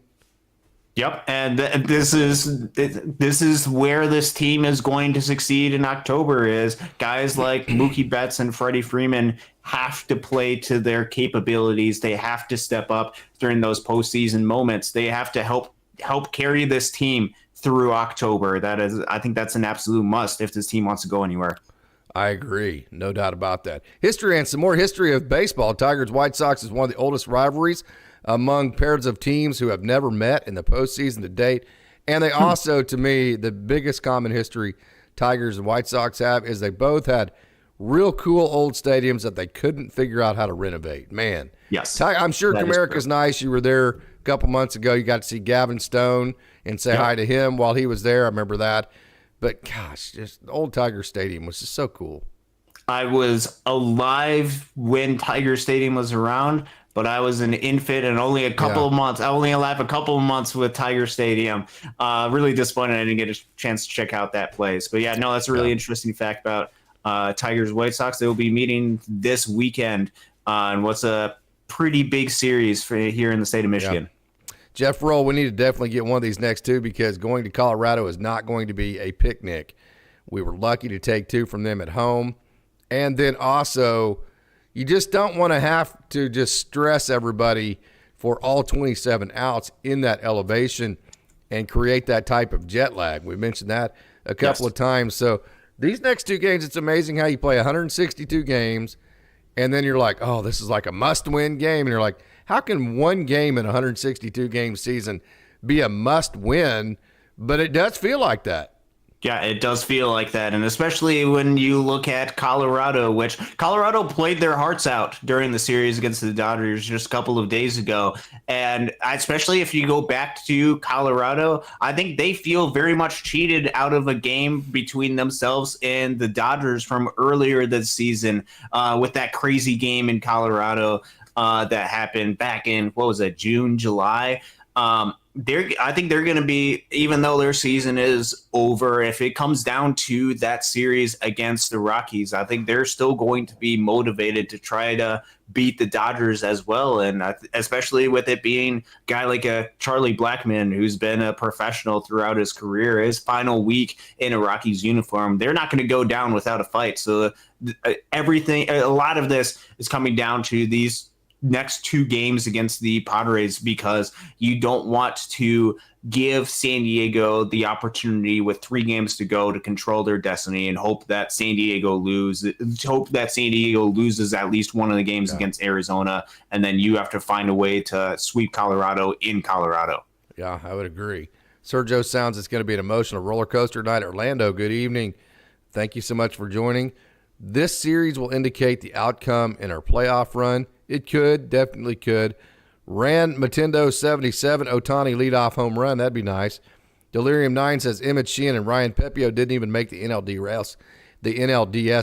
Yep, and this is where this team is going to succeed in October. Is guys like Mookie Betts and Freddie Freeman have to play to their capabilities. They have to step up during those postseason moments. They have to help carry this team through October. I think that's an absolute must if this team wants to go anywhere. I agree. No doubt about that. History and some more history of baseball. Tigers-White Sox is one of the oldest rivalries among pairs of teams who have never met in the postseason to date. And they also, to me, the biggest common history Tigers and White Sox have is they both had real cool old stadiums that they couldn't figure out how to renovate. Man. Yes. I'm sure Comerica's nice. You were there a couple months ago. You got to see Gavin Stone and say hi to him while he was there. I remember that. But, gosh, just the old Tiger Stadium was just so cool. I was alive when Tiger Stadium was around, but I was an infant and only a couple of months. I only alive a couple of months with Tiger Stadium. Really disappointed I didn't get a chance to check out that place. But, that's a really interesting fact about Tigers White Sox. They will be meeting this weekend on what's a pretty big series for here in the state of Michigan. Yeah. Jeff Roll, we need to definitely get one of these next two because going to Colorado is not going to be a picnic. We were lucky to take two from them at home. And then also, you just don't want to have to just stress everybody for all 27 outs in that elevation and create that type of jet lag. We mentioned that a couple of times. So these next two games, it's amazing how you play 162 games, and then you're like, oh, this is like a must-win game. And you're like, how can one game in a 162-game season be a must-win? But it does feel like that. Yeah, it does feel like that, and especially when you look at Colorado, which Colorado played their hearts out during the series against the Dodgers just a couple of days ago. And especially if you go back to Colorado, I think they feel very much cheated out of a game between themselves and the Dodgers from earlier this season with that crazy game in Colorado that happened back in, June, July. I think they're going to be, even though their season is over, if it comes down to that series against the Rockies, I think they're still going to be motivated to try to beat the Dodgers as well. And especially with it being a guy like a Charlie Blackmon, who's been a professional throughout his career, his final week in a Rockies uniform, they're not going to go down without a fight. So a lot of this is coming down to these next 2 games against the Padres, because you don't want to give San Diego the opportunity with 3 games to go to control their destiny and hope that San Diego loses at least one of the games against Arizona, and then you have to find a way to sweep Colorado in Colorado. Yeah, I would agree. Sergio sounds it's going to be an emotional roller coaster night. Orlando, good evening. Thank you so much for joining. This series will indicate the outcome in our playoff run. It could, definitely could. Ran Matendo 77, Ohtani leadoff home run. That'd be nice. Delirium 9 says Emmett Sheehan and Ryan Pepio didn't even make the NLDS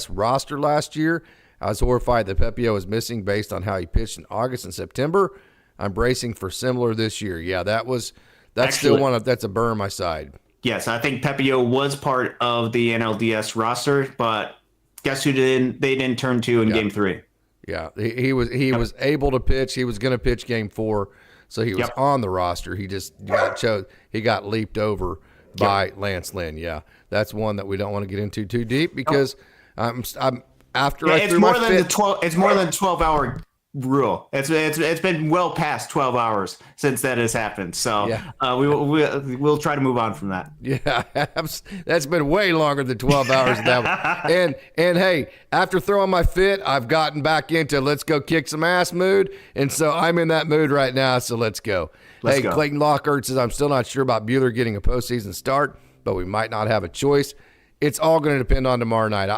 roster last year. I was horrified that Pepio was missing based on how he pitched in August and September. I'm bracing for similar this year. Yeah, that's a burn on my side. Yes, I think Pepio was part of the NLDS roster, but guess who they didn't turn to in Game 3? Yeah, he was able to pitch. He was going to pitch Game 4, so he was on the roster. He just got leaped over by Lance Lynn. Yeah, that's one that we don't want to get into too deep because it's more than 12-hour rule. It's been well past 12 hours since that has happened. So we'll try to move on from that. Yeah, that's been way longer than 12 hours. That one. And hey, after throwing my fit, I've gotten back into let's go kick some ass mood, and so I'm in that mood right now. So let's go. Clayton Lockhart says I'm still not sure about Buehler getting a postseason start, but we might not have a choice. It's all going to depend on tomorrow night.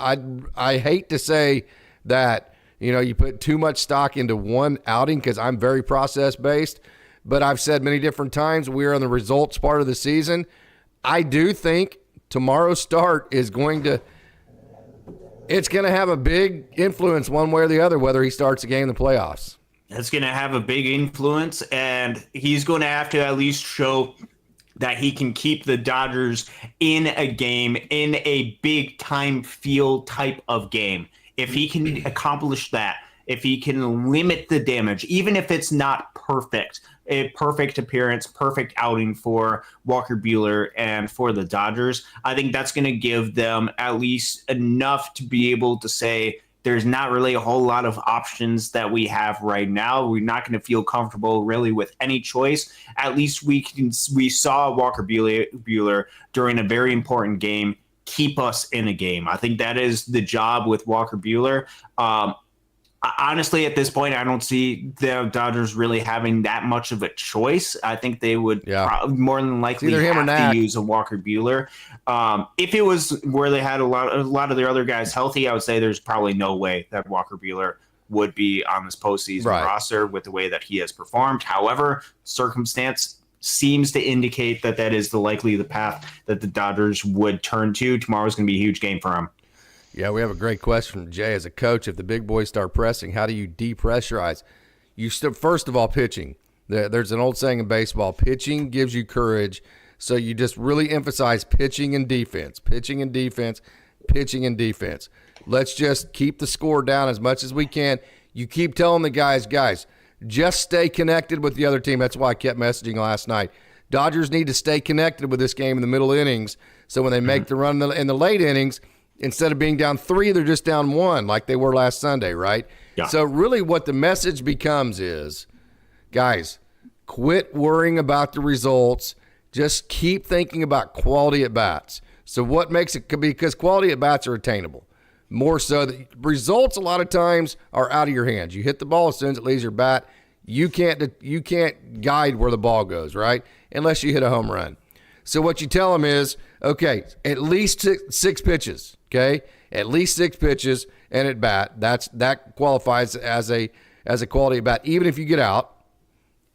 I hate to say that. You put too much stock into one outing because I'm very process-based. But I've said many different times we're on the results part of the season. I do think tomorrow's start is it's going to have a big influence one way or the other, whether he starts a game in the playoffs. It's going to have a big influence, and he's going to have to at least show that he can keep the Dodgers in a game, in a big-time feel type of game. If he can accomplish that, if he can limit the damage, even if it's not perfect, a perfect appearance, perfect outing for Walker Buehler and for the Dodgers, I think that's going to give them at least enough to be able to say there's not really a whole lot of options that we have right now. We're not going to feel comfortable really with any choice. At least we saw Walker Buehler during a very important game keep us in a game. I think that is the job with Walker Buehler. Honestly, at this point, I don't see the Dodgers really having that much of a choice. I think they would more than likely have to use a Walker Buehler. If it was where they had a lot of their other guys healthy, I would say there's probably no way that Walker Buehler would be on this postseason roster with the way that he has performed. However, circumstance seems to indicate that is the path that the Dodgers would turn to. Tomorrow's going to be a huge game for them. Yeah, we have a great question from Jay. As a coach, if the big boys start pressing, how do you depressurize? First of all, pitching. There's an old saying in baseball, pitching gives you courage. So you just really emphasize pitching and defense, pitching and defense, pitching and defense. Let's just keep the score down as much as we can. You keep telling the guys, just stay connected with the other team. That's why I kept messaging last night. Dodgers need to stay connected with this game in the middle innings. So when they make the run in the late innings, instead of being down 3, they're just down 1 like they were last Sunday, right? Yeah. So really what the message becomes is, guys, quit worrying about the results. Just keep thinking about quality at-bats. So what makes it – because quality at-bats are attainable. More so, the results a lot of times are out of your hands. You hit the ball as soon as it leaves your bat. You can't guide where the ball goes, right? Unless you hit a home run. So what you tell them is, okay, at least 6 pitches, okay? At least 6 pitches and at bat. That qualifies as a quality at bat. Even if you get out,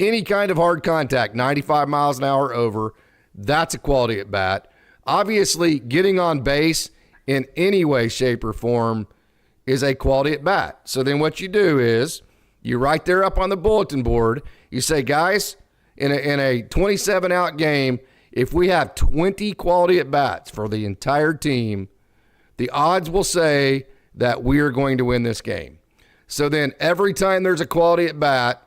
any kind of hard contact, 95 miles an hour over, that's a quality at bat. Obviously, getting on base in any way, shape, or form is a quality at bat. So then what you do is you write there up on the bulletin board, you say, guys, in a 27-out game, if we have 20 quality at-bats for the entire team, the odds will say that we are going to win this game. So then every time there's a quality at-bat,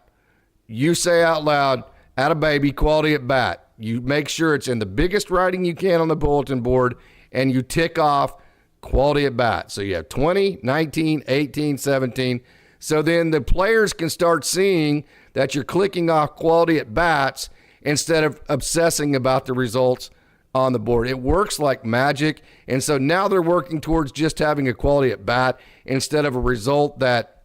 you say out loud, "Atta baby, quality at-bat." You make sure it's in the biggest writing you can on the bulletin board, and you tick off quality at-bat. So you have 20, 19, 18, 17. So then the players can start seeing that you're clicking off quality at-bats instead of obsessing about the results on the board. It works like magic. And so now they're working towards just having a quality at-bat instead of a result that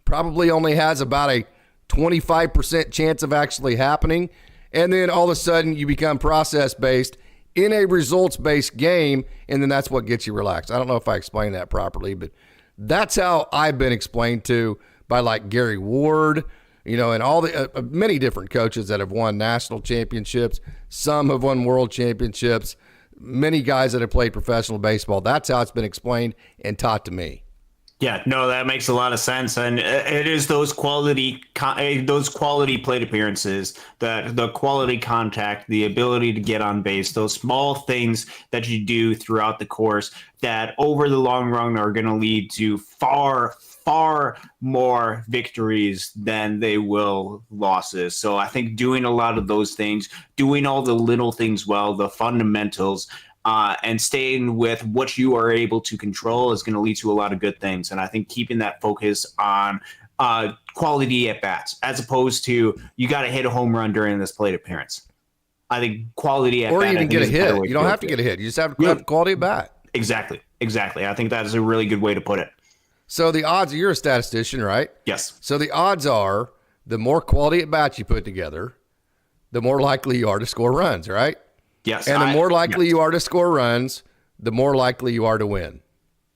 probably only has about a 25% chance of actually happening. And then all of a sudden you become process-based in a results-based game, and then that's what gets you relaxed. I don't know if I explained that properly, but that's how I've been explained to by like Gary Ward, and all the many different coaches that have won national championships. Some have won world championships. Many guys that have played professional baseball. That's how it's been explained and taught to me. Yeah, no, that makes a lot of sense, and it is those quality plate appearances, the quality contact, the ability to get on base, those small things that you do throughout the course that over the long run are going to lead to far more victories than they will losses. So I think doing a lot of those things, doing all the little things well, the fundamentals, and staying with what you are able to control is going to lead to a lot of good things. And I think keeping that focus on quality at bats, as opposed to you got to hit a home run during this plate appearance. I think quality at bat, or even get a hit. You don't have to get a hit. You just have to have quality at bat. Exactly. I think that is a really good way to put it. So the odds, you're a statistician, right? Yes. So the odds are the more quality at bats you put together, the more likely you are to score runs, right? Yes. And the more likely you are to score runs, the more likely you are to win.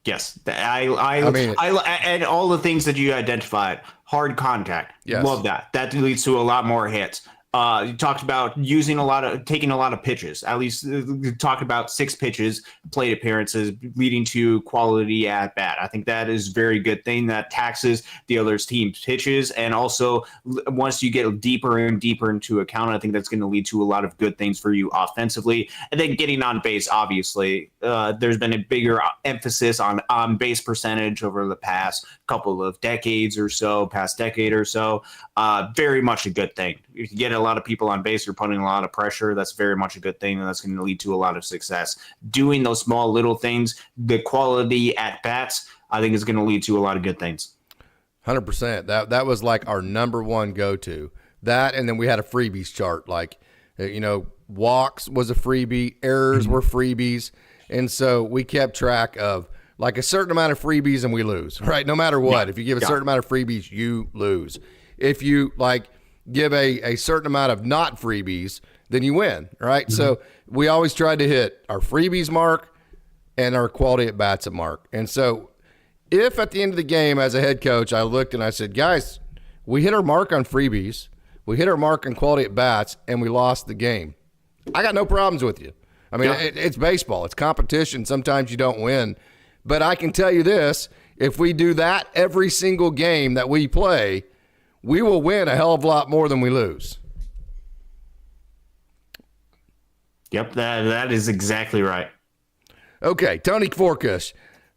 Yes. I mean, and all the things that you identified, hard contact. Yes. Love that. That leads to a lot more hits. You talked about taking a lot of pitches. At least you talked about 6 pitches, plate appearances, leading to quality at bat. I think that is a very good thing that taxes the other team's pitches. And also, once you get deeper and deeper into account, I think that's going to lead to a lot of good things for you offensively. And then getting on base, obviously, there's been a bigger emphasis on base percentage over the past couple of decades or so, past decade or so. Very much a good thing. If you get a lot of people on base, you're putting a lot of pressure. That's very much a good thing, and that's going to lead to a lot of success. Doing those small little things, the quality at bats, I think is going to lead to a lot of good things. 100%. That was like our number one go-to. That, and then we had a freebies chart. Like, walks was a freebie, errors were freebies, and so we kept track of like a certain amount of freebies and we lose, right? No matter what. Yeah. If you give a certain amount of freebies, you lose. If you give a certain amount of not freebies, then you win, right? Mm-hmm. So we always tried to hit our freebies mark and our quality at bats at mark. And so if at the end of the game as a head coach, I looked and I said, guys, we hit our mark on freebies, we hit our mark on quality at bats, and we lost the game, I got no problems with you. I mean, it's baseball. It's competition. Sometimes you don't win. But I can tell you this, if we do that every single game that we play, we will win a hell of a lot more than we lose. Yep, that is exactly right. Okay, Tony Forkush,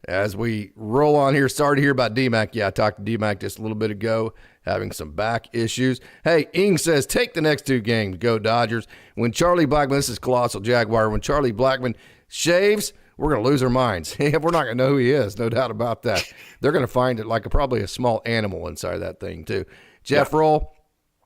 as we roll on here, sorry to hear about D-Mac. Yeah, I talked to D-Mac just a little bit ago, having some back issues. Hey, Ing says, take the next 2 games. Go Dodgers. When Charlie Blackmon, this is Colossal Jaguar, when Charlie Blackmon shaves, we're going to lose our minds. We're not going to know who he is, no doubt about that. They're going to find it like probably a small animal inside that thing, too. Jeff Roll,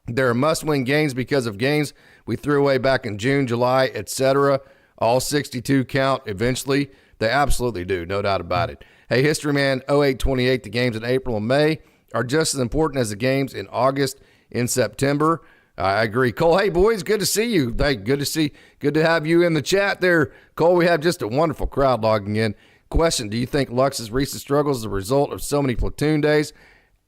there are must-win games because of games we threw away back in June, July, etc. All 62 count eventually. They absolutely do, no doubt about it. Hey, History Man, 08-28, the games in April and May are just as important as the games in August and September. I agree. Cole, hey, boys, good to see you. Hey, good to have you in the chat there. Cole, we have just a wonderful crowd logging in. Question, do you think Lux's recent struggles is a result of so many platoon days?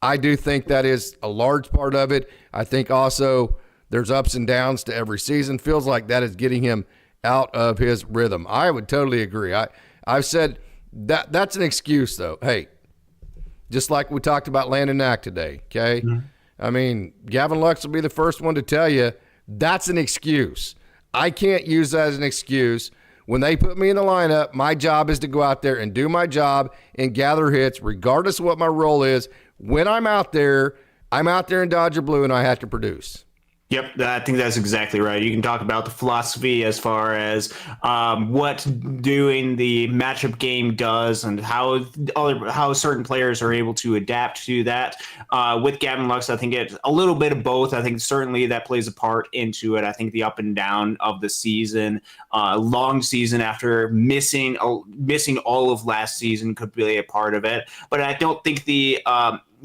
I do think that is a large part of it. I think also there's ups and downs to every season. Feels like that is getting him out of his rhythm. I would totally agree. I've said that's an excuse, though. Hey, just like we talked about Landon Knack today, okay? Mm-hmm. I mean, Gavin Lux will be the first one to tell you That's an excuse. I can't use that as an excuse. When they put me in the lineup, my job is to go out there and do my job and gather hits, regardless of what my role is. When I'm out there in Dodger blue, and I have to produce. Yep, I think that's exactly right. You can talk about the philosophy as far as what doing the matchup game does and how certain players are able to adapt to that. With Gavin Lux, I think it's a little bit of both. I think certainly that plays a part into it. I think the up and down of the season, long season after missing all of last season could be a part of it. But I don't think the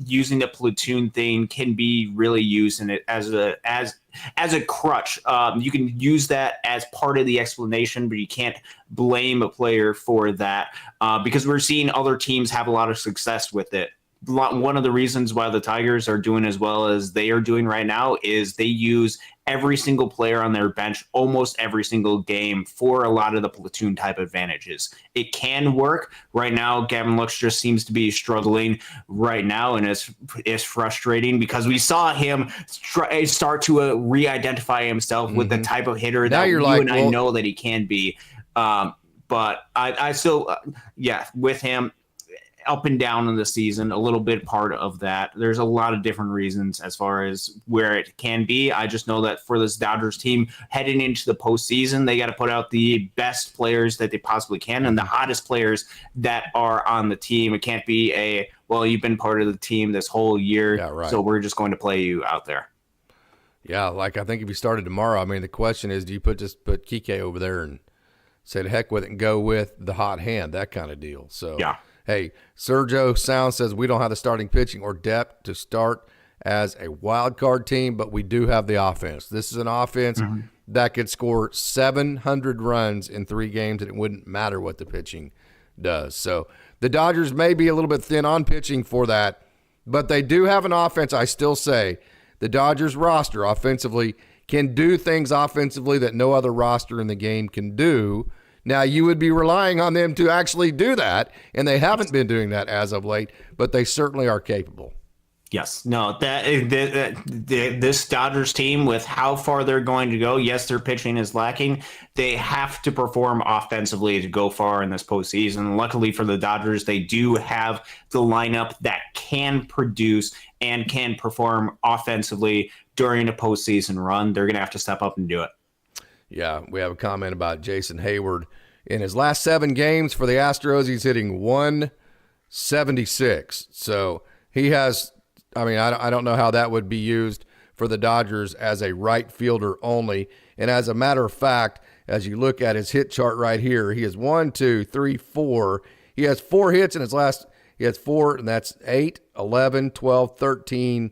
using the platoon thing can be really used in it as a crutch. You can use that as part of the explanation, but you can't blame a player for that because we're seeing other teams have a lot of success with it. One of the reasons why the Tigers are doing as well as they are doing right now is they use every single player on their bench almost every single game for a lot of the platoon type advantages. It can work. Right now, Gavin Lux just seems to be struggling right now, and it's frustrating because we saw him start to re-identify himself with the type of hitter that I know that he can be. But I still, with him, up and down in the season, a little bit part of that. There's a lot of different reasons as far as where it can be. I just know that for this Dodgers team heading into the postseason, they got to put out the best players that they possibly can and the hottest players that are on the team. It can't be you've been part of the team this whole year, so we're just going to play you out there. Yeah, like I think if you started tomorrow, I mean, the question is, do you put Kike over there and say the heck with it and go with the hot hand, that kind of deal. So yeah. Hey, Sergio Sound says we don't have the starting pitching or depth to start as a wild card team, but we do have the offense. This is an offense that could score 700 runs in 3 games, and it wouldn't matter what the pitching does. So the Dodgers may be a little bit thin on pitching for that, but they do have an offense. I still say the Dodgers roster offensively can do things offensively that no other roster in the game can do. Now, you would be relying on them to actually do that, and they haven't been doing that as of late, but they certainly are capable. Yes. No, this Dodgers team, with how far they're going to go, yes, their pitching is lacking. They have to perform offensively to go far in this postseason. Luckily for the Dodgers, they do have the lineup that can produce and can perform offensively during a postseason run. They're going to have to step up and do it. Yeah, we have a comment about Jason Hayward. In his last 7 games for the Astros, he's hitting 176. So he has, I don't know how that would be used for the Dodgers as a right fielder only. And as a matter of fact, as you look at his hit chart right here, he has 1, 2, 3, 4. He has 4 hits in his last, he has 4, and that's 8, 11, 12, 13,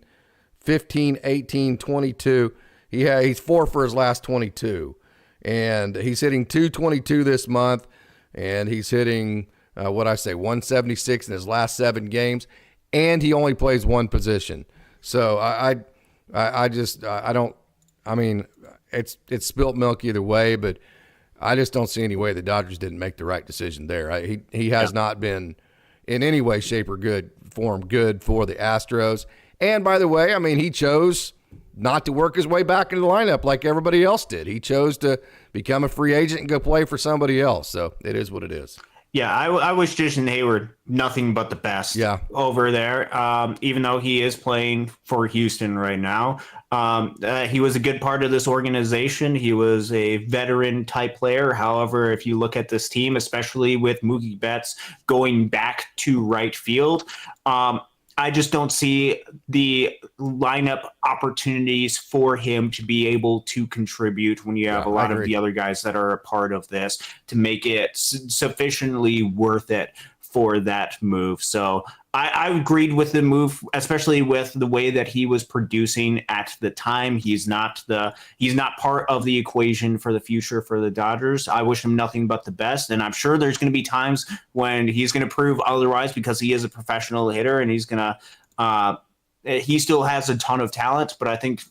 15, 18, 22. He's 4 for his last 22. And he's hitting 222 this month, and he's hitting, 176 in his last 7 games, and he only plays one position. So it's spilt milk either way, but I just don't see any way the Dodgers didn't make the right decision there. He has not been in any way, shape, or form good for the Astros. And by the way, he chose not to work his way back into the lineup like everybody else did. He chose to become a free agent and go play for somebody else. So it is what it is. Yeah, I wish Jason Hayward nothing but the best over there, even though he is playing for Houston right now. He was a good part of this organization. He was a veteran-type player. However, if you look at this team, especially with Mookie Betts going back to right field, I just don't see the lineup opportunities for him to be able to contribute when you have a lot of the other guys that are a part of this to make it sufficiently worth it for that move. So I agreed with the move, especially with the way that he was producing at the time. He's not part of the equation for the future for the Dodgers. I wish him nothing but the best, and I'm sure there's going to be times when he's going to prove otherwise because he is a professional hitter and he still has a ton of talent. But I think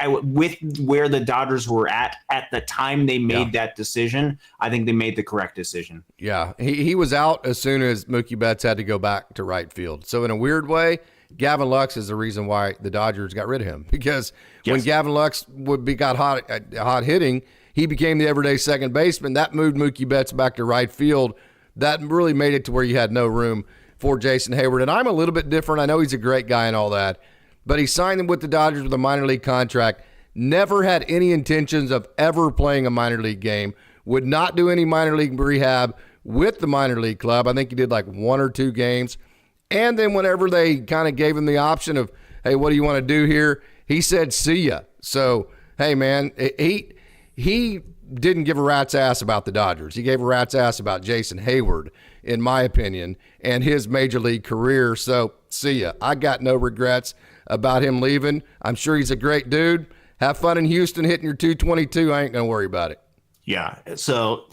with where the Dodgers were at the time they made that decision, I think they made the correct decision. Yeah, he was out as soon as Mookie Betts had to go back to right field. So in a weird way, Gavin Lux is the reason why the Dodgers got rid of him, because when Gavin Lux got hot hitting, he became the everyday second baseman. That moved Mookie Betts back to right field. That really made it to where you had no room for Jason Hayward. And I'm a little bit different. I know he's a great guy and all that, but he signed him with the Dodgers with a minor league contract. Never had any intentions of ever playing a minor league game. Would not do any minor league rehab with the minor league club. I think he did like 1 or 2 games. And then whenever they kind of gave him the option of, hey, what do you want to do here? He said, see ya. So, hey, man, he didn't give a rat's ass about the Dodgers. He gave a rat's ass about Jason Hayward, in my opinion, and his major league career. So, see ya. I got no regrets about him leaving. I'm sure he's a great dude. Have fun in Houston hitting your 222. I ain't going to worry about it. Yeah. So,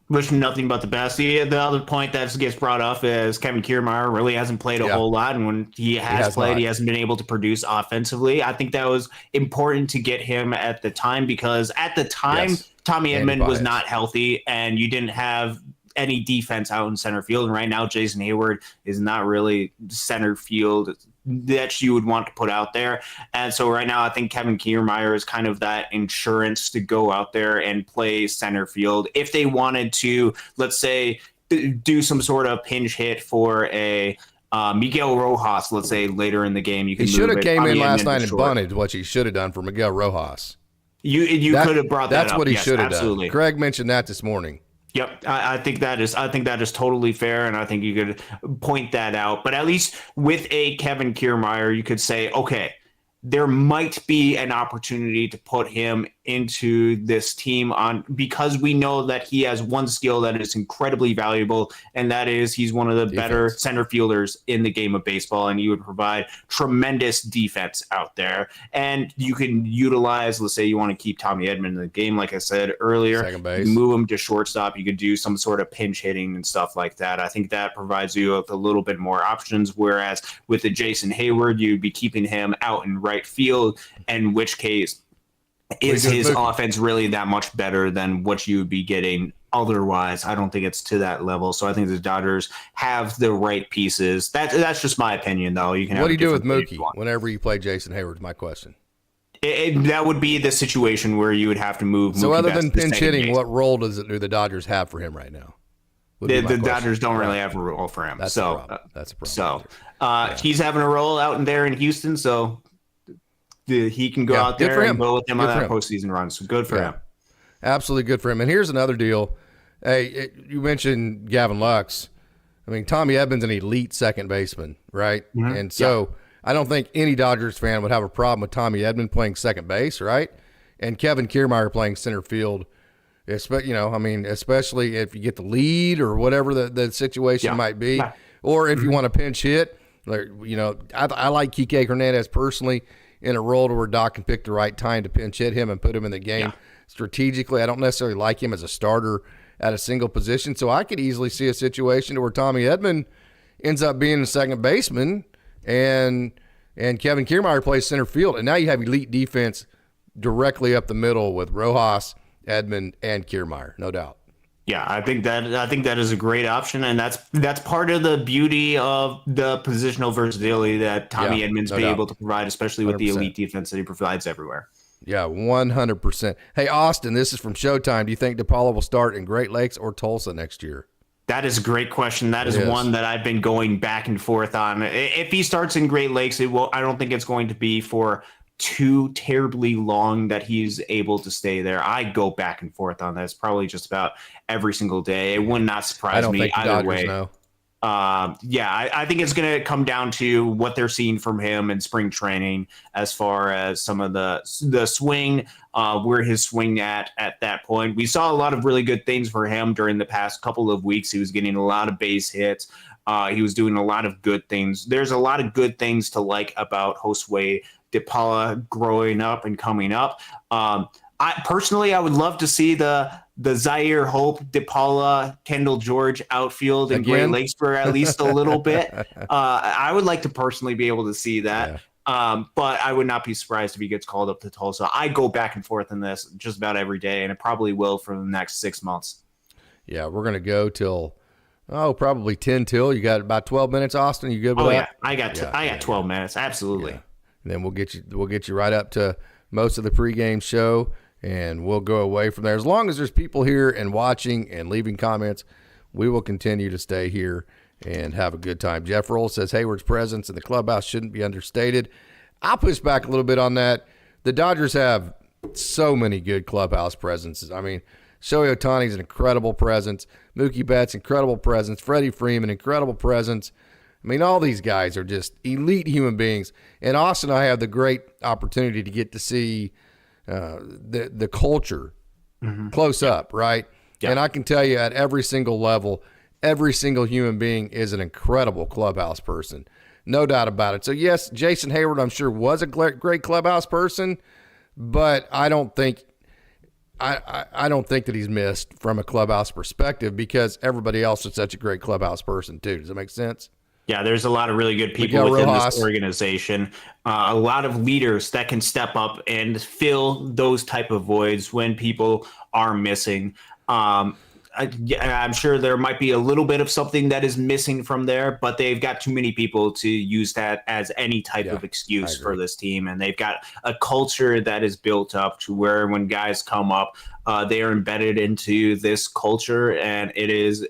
wishing nothing but the best. The other point that gets brought up is Kevin Kiermaier really hasn't played a whole lot, and when he has played, he hasn't been able to produce offensively. I think that was important to get him at the time, because at the time, Tommy Edman was not healthy, and you didn't have any defense out in center field. And right now, Jason Hayward is not really center field that you would want to put out there. And so right now, I think Kevin Kiermaier is kind of that insurance to go out there and play center field. If they wanted to, let's say, do some sort of pinch hit for a Miguel Rojas, let's say later in the game, you can. He should have came in last night and bunted, what he should have done for Miguel Rojas. You could have brought that up. That's what he should have done. Craig mentioned that this morning. Yep, I think that is totally fair, and I think you could point that out. But at least with a Kevin Kiermaier, you could say, okay, there might be an opportunity to put him into this team because we know that he has one skill that is incredibly valuable, and that is he's one of the better center fielders in the game of baseball, and he would provide tremendous defense out there. And you can utilize, let's say you want to keep Tommy Edman in the game, like I said earlier, second base, move him to shortstop. You could do some sort of pinch hitting and stuff like that. I think that provides you with a little bit more options, whereas with the Jason Hayward, you'd be keeping him out in right field, in which case is his offense really that much better than what you would be getting otherwise? I don't think it's to that level. So I think the Dodgers have the right pieces. That's just my opinion, though. You can. What do you do with Mookie whenever you play Jason Hayward? Is my question. That would be the situation where you would have to move. So Mookie other than pinch hitting, what role do the Dodgers have for him right now? The Dodgers don't really have a role for him. That's a problem. So he's having a role out in there in Houston. So he can go out there and go with them on that postseason run. So good for him. Absolutely good for him. And here's another deal. Hey, you mentioned Gavin Lux. I mean, Tommy Edman's an elite second baseman, right? Mm-hmm. And so I don't think any Dodgers fan would have a problem with Tommy Edman playing second base, right? And Kevin Kiermaier playing center field. Especially if you get the lead or whatever the situation might be, or if you want to pinch hit. I like Kike Hernandez personally in a role to where Doc can pick the right time to pinch hit him and put him in the game strategically. I don't necessarily like him as a starter at a single position, so I could easily see a situation where Tommy Edman ends up being a second baseman and Kevin Kiermaier plays center field, and now you have elite defense directly up the middle with Rojas, Edman, and Kiermaier, no doubt. Yeah, I think that is a great option, and that's part of the beauty of the positional versatility that Tommy Edman's able to provide, especially with 100%. The elite defense that he provides everywhere. Yeah, 100%. Hey, Austin, this is from Showtime. Do you think DePaula will start in Great Lakes or Tulsa next year? That is a great question. That is one that I've been going back and forth on. If he starts in Great Lakes, I don't think it's going to be for too terribly long that he's able to stay there. I go back and forth on this probably just about every single day. It would not surprise me either way. I think it's going to come down to what they're seeing from him in spring training as far as some of the swing, where his swing at that point. We saw a lot of really good things for him during the past couple of weeks. He was getting a lot of base hits. He was doing a lot of good things. There's a lot of good things to like about Josue DePaula growing up and coming up. I would love to see the Zaire Hope, DePaula, Kendall George outfield in Great Lakes for at least a little bit. I would like to personally be able to see that. But I would not be surprised if he gets called up to Tulsa. I go back and forth in this just about every day, and it probably will for the next 6 months. Yeah, we're going to go till Oh, probably 10 till. You got about 12 minutes, Austin. You good with that? I got 12 minutes. Absolutely. Yeah. And then we'll get you right up to most of the pregame show, and we'll go away from there. As long as there's people here and watching and leaving comments, we will continue to stay here and have a good time. Jeff Roll says Hayward's presence in the clubhouse shouldn't be understated. I'll push back a little bit on that. The Dodgers have so many good clubhouse presences. I mean, Shohei Ohtani's an incredible presence. Mookie Betts, incredible presence. Freddie Freeman, incredible presence. I mean, all these guys are just elite human beings. And Austin and I have the great opportunity to get to see the culture close up, right? Yeah. And I can tell you at every single level, every single human being is an incredible clubhouse person. No doubt about it. So, yes, Jason Hayward, I'm sure, was a great clubhouse person, but I don't think that he's missed from a clubhouse perspective because everybody else is such a great clubhouse person too. Does that make sense? Yeah, there's a lot of really good people within this organization. A lot of leaders that can step up and fill those type of voids when people are missing. I'm sure there might be a little bit of something that is missing from there, but they've got too many people to use that as any type of excuse for this team. And they've got a culture that is built up to where when guys come up, they are embedded into this culture, and it is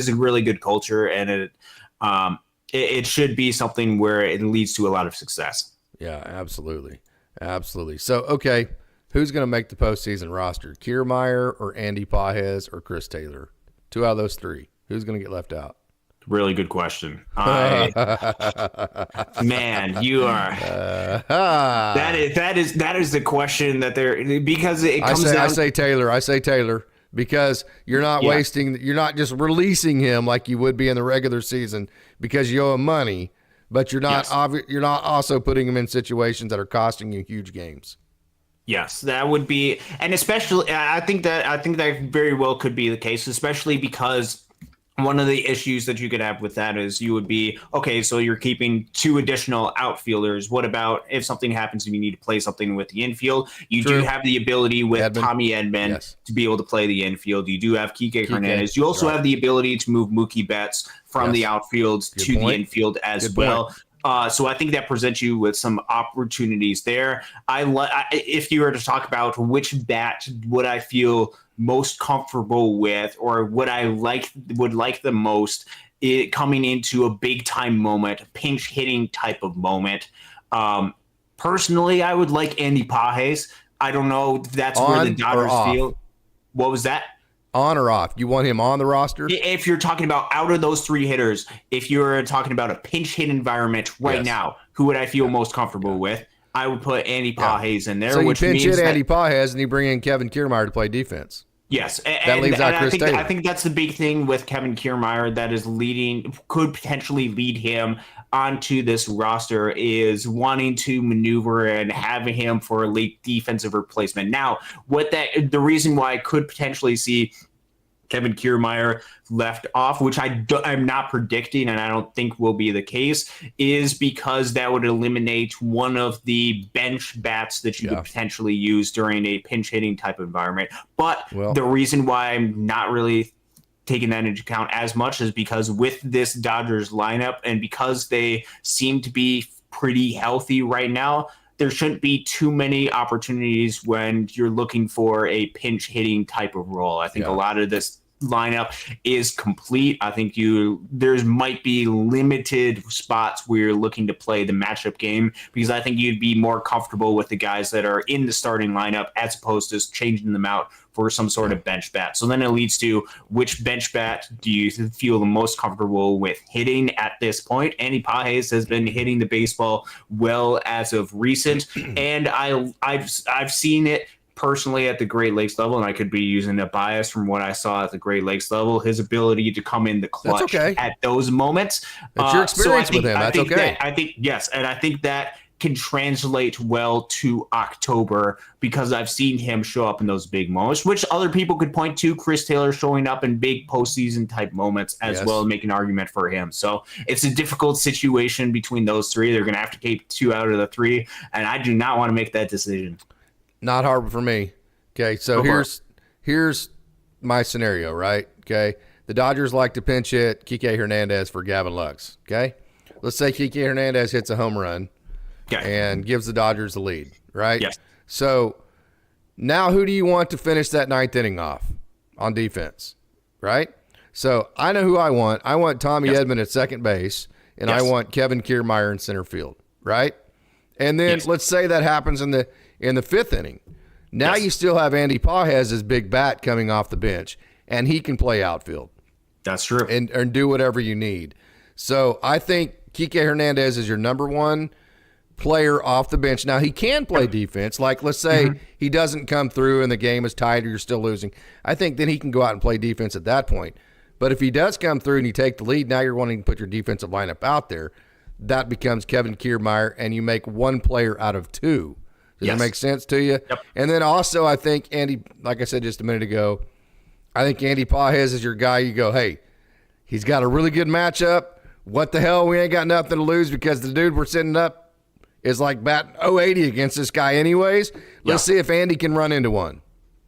a really good culture, and it should be something where it leads to a lot of success. Yeah, absolutely. Absolutely. So, okay. Who's going to make the postseason roster? Kiermaier or Andy Pages or Chris Taylor? 2 out of those 3. Who's going to get left out? Really good question. Man, you are. That is the question that they're because it comes down. I say Taylor because you're not wasting. You're not just releasing him like you would be in the regular season because you owe him money, but you're not. You're not also putting him in situations that are costing you huge games. Yes, that would be, and especially, I think that very well could be the case, especially because one of the issues that you could have with that is you would be, okay, so you're keeping 2 additional outfielders. What about if something happens and you need to play something with the infield? You do have the ability with Tommy Edman to be able to play the infield. You do have Kike Hernandez. You also have the ability to move Mookie Betts from the outfield to the infield as well. So I think that presents you with some opportunities there. If you were to talk about which bat would I feel most comfortable with, or what I would like the most, coming into a big time moment, pinch hitting type of moment. Personally, I would like Andy Pages. I don't know if that's where the Dodgers feel. What was that? On or off? You want him on the roster? If you're talking about out of those 3 hitters, if you're talking about a pinch hit environment right now, who would I feel most comfortable with? I would put Andy Pages in there. So you pinch hit Andy Pages and you bring in Kevin Kiermaier to play defense. Yes, that leaves out Chris Taylor. I think that's the big thing with Kevin Kiermaier that is could potentially lead him onto this roster, is wanting to maneuver and having him for a late defensive replacement. Now, the reason why I could potentially see Kevin Kiermaier left off, which I'm not predicting and I don't think will be the case, is because that would eliminate one of the bench bats that you could potentially use during a pinch hitting type of environment. But the reason why I'm not really taking that into account as much is because with this Dodgers lineup, and because they seem to be pretty healthy right now, there shouldn't be too many opportunities when you're looking for a pinch hitting type of role. I think a lot of this lineup is complete. I think there might be limited spots where you're looking to play the matchup game, because I think you'd be more comfortable with the guys that are in the starting lineup as opposed to changing them out for some sort of bench bat. So then it leads to, which bench bat do you feel the most comfortable with hitting at this point? Andy Pages has been hitting the baseball well as of recent, and I've seen it personally at the Great Lakes level, and I could be using a bias from what I saw at the Great Lakes level, his ability to come in the clutch at those moments. That's your experience with him. That's okay. I think that can translate well to October, because I've seen him show up in those big moments, which other people could point to. Chris Taylor showing up in big postseason type moments as well, and make an argument for him. So it's a difficult situation between those 3. They're going to have to keep 2 out of the 3, and I do not want to make that decision. Not hard for me. Okay, so here's my scenario, right? Okay, the Dodgers like to pinch hit Kike Hernandez for Gavin Lux, okay? Let's say Kike Hernandez hits a home run and gives the Dodgers the lead, right? Yes. So now who do you want to finish that ninth inning off on defense, right? So I know who I want. I want Tommy Edman at second base, and I want Kevin Kiermaier in center field, right? And then let's say that happens in the fifth inning. Now you still have Andy Pages as big bat coming off the bench, and he can play outfield. That's true. And do whatever you need. So I think Kike Hernandez is your number one player off the bench. Now, he can play defense. Like, let's say he doesn't come through and the game is tied or you're still losing. I think then he can go out and play defense at that point. But if he does come through and you take the lead, now you're wanting to put your defensive lineup out there. That becomes Kevin Kiermaier, and you make one player out of two. Does that make sense to you? Yep. And then also I think Andy, like I said just a minute ago, I think Andy Pages is your guy. You go, hey, he's got a really good matchup. What the hell? We ain't got nothing to lose because the dude we're sitting up is like batting 080 against this guy anyways. Let's see if Andy can run into one.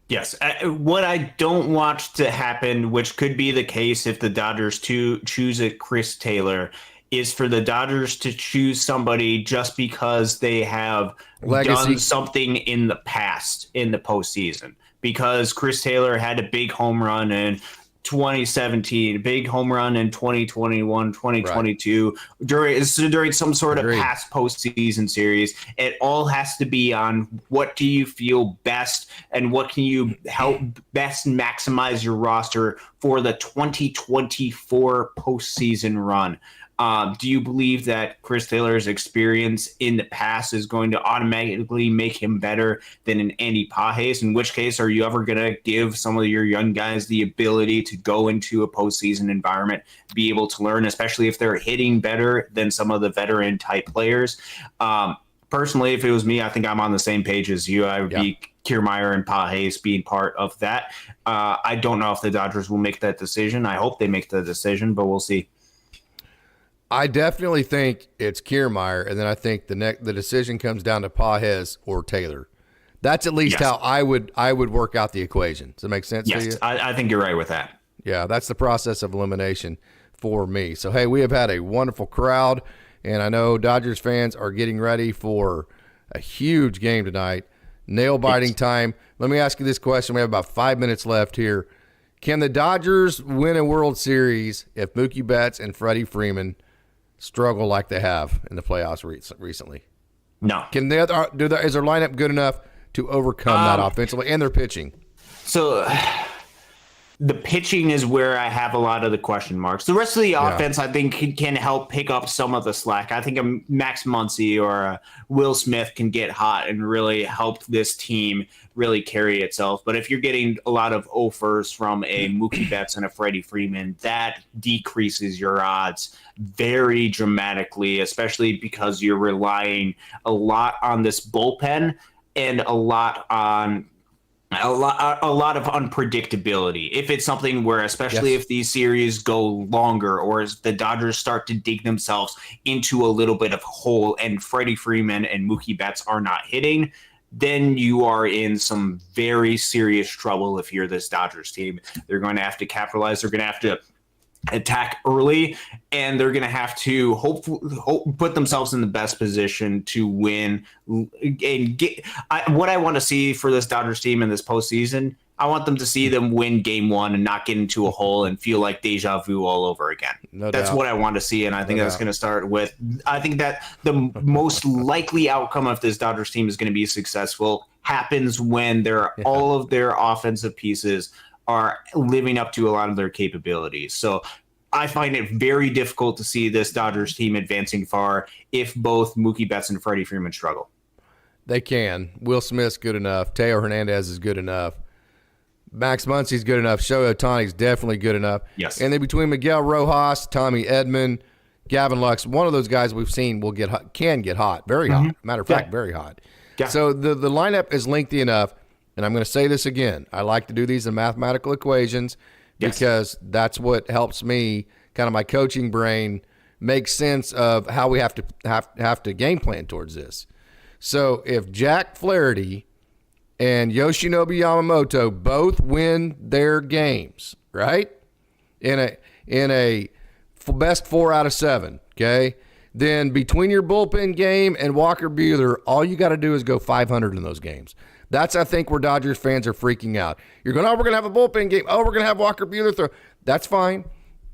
Yes. What I don't want to happen, which could be the case if the Dodgers choose a Chris Taylor, is for the Dodgers to choose somebody just because they have done something in the past in the postseason. Because Chris Taylor had a big home run in 2017, a big home run in 2021, 2022, during some sort of past postseason series. It all has to be on what do you feel best and what can you help best maximize your roster for the 2024 postseason run. Do you believe that Chris Taylor's experience in the past is going to automatically make him better than an Andy Pages? In which case, are you ever going to give some of your young guys the ability to go into a postseason environment, be able to learn, especially if they're hitting better than some of the veteran type players? Personally, if it was me, I think I'm on the same page as you. I would be Kiermaier and Pages being part of that. I don't know if the Dodgers will make that decision. I hope they make the decision, but we'll see. I definitely think it's Kiermaier, and then I think the decision comes down to Pages or Taylor. That's at least how I would work out the equation. Does that make sense to you? I think you're right with that. Yeah, that's the process of elimination for me. So, hey, we have had a wonderful crowd, and I know Dodgers fans are getting ready for a huge game tonight. Nail-biting time. Let me ask you this question. We have about 5 minutes left here. Can the Dodgers win a World Series if Mookie Betts and Freddie Freeman struggle like they have in the playoffs recently? No. Is their lineup good enough to overcome that offensively and their pitching? So the pitching is where I have a lot of the question marks. The rest of the offense, I think, can help pick up some of the slack. I think a Max Muncy or a Will Smith can get hot and really help this team really carry itself. But if you're getting a lot of offers from a Mookie Betts and a Freddie Freeman, that decreases your odds very dramatically, especially because you're relying a lot on this bullpen and a lot of unpredictability. If it's something where, especially if these series go longer or as the Dodgers start to dig themselves into a little bit of a hole and Freddie Freeman and Mookie Betts are not hitting, then you are in some very serious trouble if you're this Dodgers team. They're going to have to capitalize. They're going to have to attack early, and they're going to have to put themselves in the best position to win. And what I want to see for this Dodgers team in this postseason, I want them to see them win game one and not get into a hole and feel like deja vu all over again. That's what I want to see, and I think that's going to start with, I think that the most likely outcome of this Dodgers team is going to be successful happens when all of their offensive pieces are living up to a lot of their capabilities. So I find it very difficult to see this Dodgers team advancing far if both Mookie Betts and Freddie Freeman struggle. They can. Will Smith's good enough. Teo Hernandez is good enough. Max Muncy's good enough. Shohei Ohtani's definitely good enough. Yes. And then between Miguel Rojas, Tommy Edman, Gavin Lux, one of those guys we've seen can get hot, very hot. Matter of fact, very hot. Yeah. So the lineup is lengthy enough, and I'm going to say this again. I like to do these in mathematical equations because that's what helps me, kind of my coaching brain, make sense of how we have to game plan towards this. So if Jack Flaherty and Yoshinobu Yamamoto both win their games, right? in a best 4 out of 7, okay? Then between your bullpen game and Walker Buehler, all you got to do is go 500 in those games. That's, I think, where Dodgers fans are freaking out. You're going, we're going to have a bullpen game. We're going to have Walker Buehler throw. That's fine.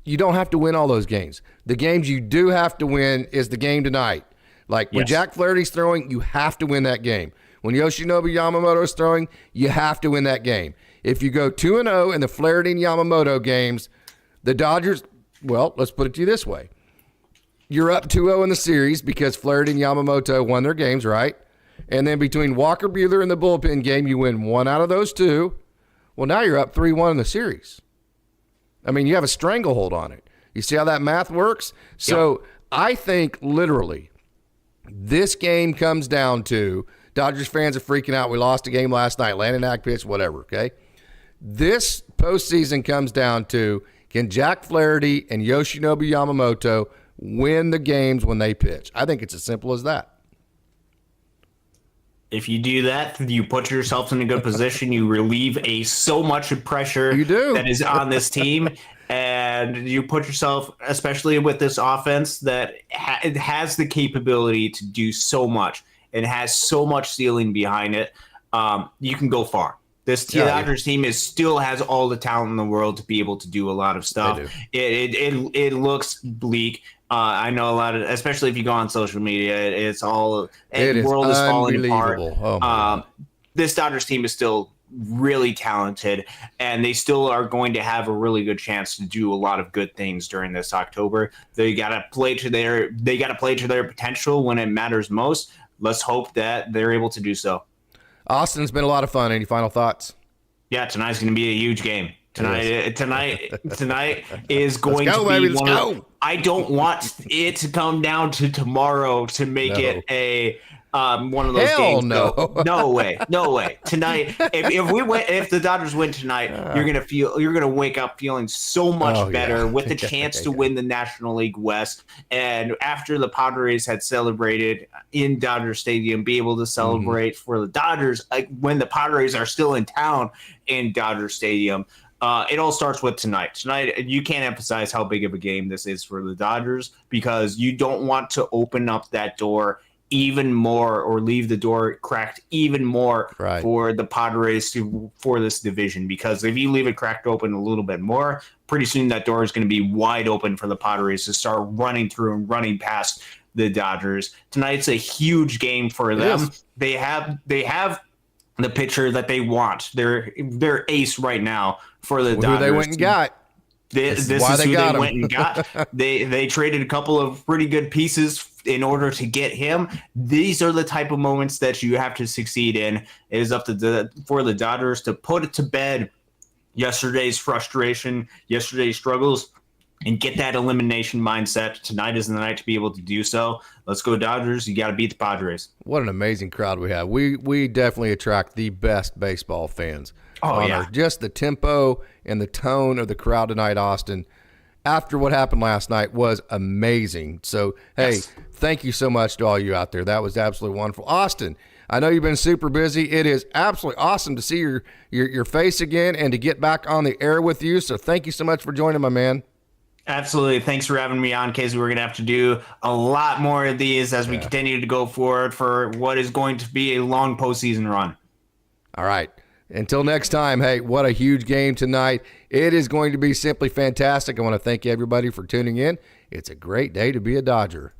You don't have to win all those games. The games you do have to win is the game tonight. Like when Jack Flaherty's throwing, you have to win that game. When Yoshinobu Yamamoto is throwing, you have to win that game. If you go 2-0 in the Flaherty and Yamamoto games, the Dodgers, well, let's put it to you this way. You're up 2-0 in the series because Flaherty and Yamamoto won their games, right? And then between Walker Buehler and the bullpen game, you win 1 out of those 2. Well, now you're up 3-1 in the series. I mean, you have a stranglehold on it. You see how that math works? So I think literally this game comes down to Dodgers fans are freaking out. We lost a game last night. Landon Ack pitched, whatever, okay? This postseason comes down to can Jack Flaherty and Yoshinobu Yamamoto win the games when they pitch? I think it's as simple as that. If you do that, you put yourself in a good position. You relieve so much pressure that is on this team. And you put yourself, especially with this offense that it has the capability to do so much and has so much ceiling behind it, you can go far. This Dodgers team still has all the talent in the world to be able to do a lot of stuff. It looks bleak. I know a lot of, especially if you go on social media, it's all the world is falling apart. This Dodgers team is still really talented, and they still are going to have a really good chance to do a lot of good things during this October. They got to play to their potential when it matters most. Let's hope that they're able to do so. Austin, it's been a lot of fun. Any final thoughts? Yeah, tonight's going to be a huge game. Tonight is going to be one of. I don't want it to come down to tomorrow to make it a one of those games. No way. Tonight, if the Dodgers win tonight, you're gonna wake up feeling so much better with the chance to win the National League West. And after the Padres had celebrated in Dodger Stadium, be able to celebrate for the Dodgers when the Padres are still in town in Dodger Stadium. It all starts with tonight. Tonight, you can't emphasize how big of a game this is for the Dodgers because you don't want to open up that door even more or leave the door cracked even more for the Padres for this division. Because if you leave it cracked open a little bit more, pretty soon that door is going to be wide open for the Padres to start running through and running past the Dodgers. Tonight's a huge game for them. They have the pitcher that they want. They're ace right now for the Dodgers. Who they went and got. This is who they went and got. They traded a couple of pretty good pieces in order to get him. These are the type of moments that you have to succeed in. It is up to for the Dodgers to put it to bed yesterday's frustration, yesterday's struggles, and get that elimination mindset. Tonight is the night to be able to do so. Let's go Dodgers. You got to beat the Padres. What an amazing crowd we have. We definitely attract the best baseball fans. Just the tempo and the tone of the crowd tonight, Austin, after what happened last night was amazing. So, hey, thank you so much to all you out there. That was absolutely wonderful. Austin, I know you've been super busy. It is absolutely awesome to see your face again and to get back on the air with you. So thank you so much for joining, my man. Absolutely. Thanks for having me on, Casey. We're going to have to do a lot more of these as we continue to go forward for what is going to be a long postseason run. All right. Until next time, hey, what a huge game tonight. It is going to be simply fantastic. I want to thank everybody for tuning in. It's a great day to be a Dodger.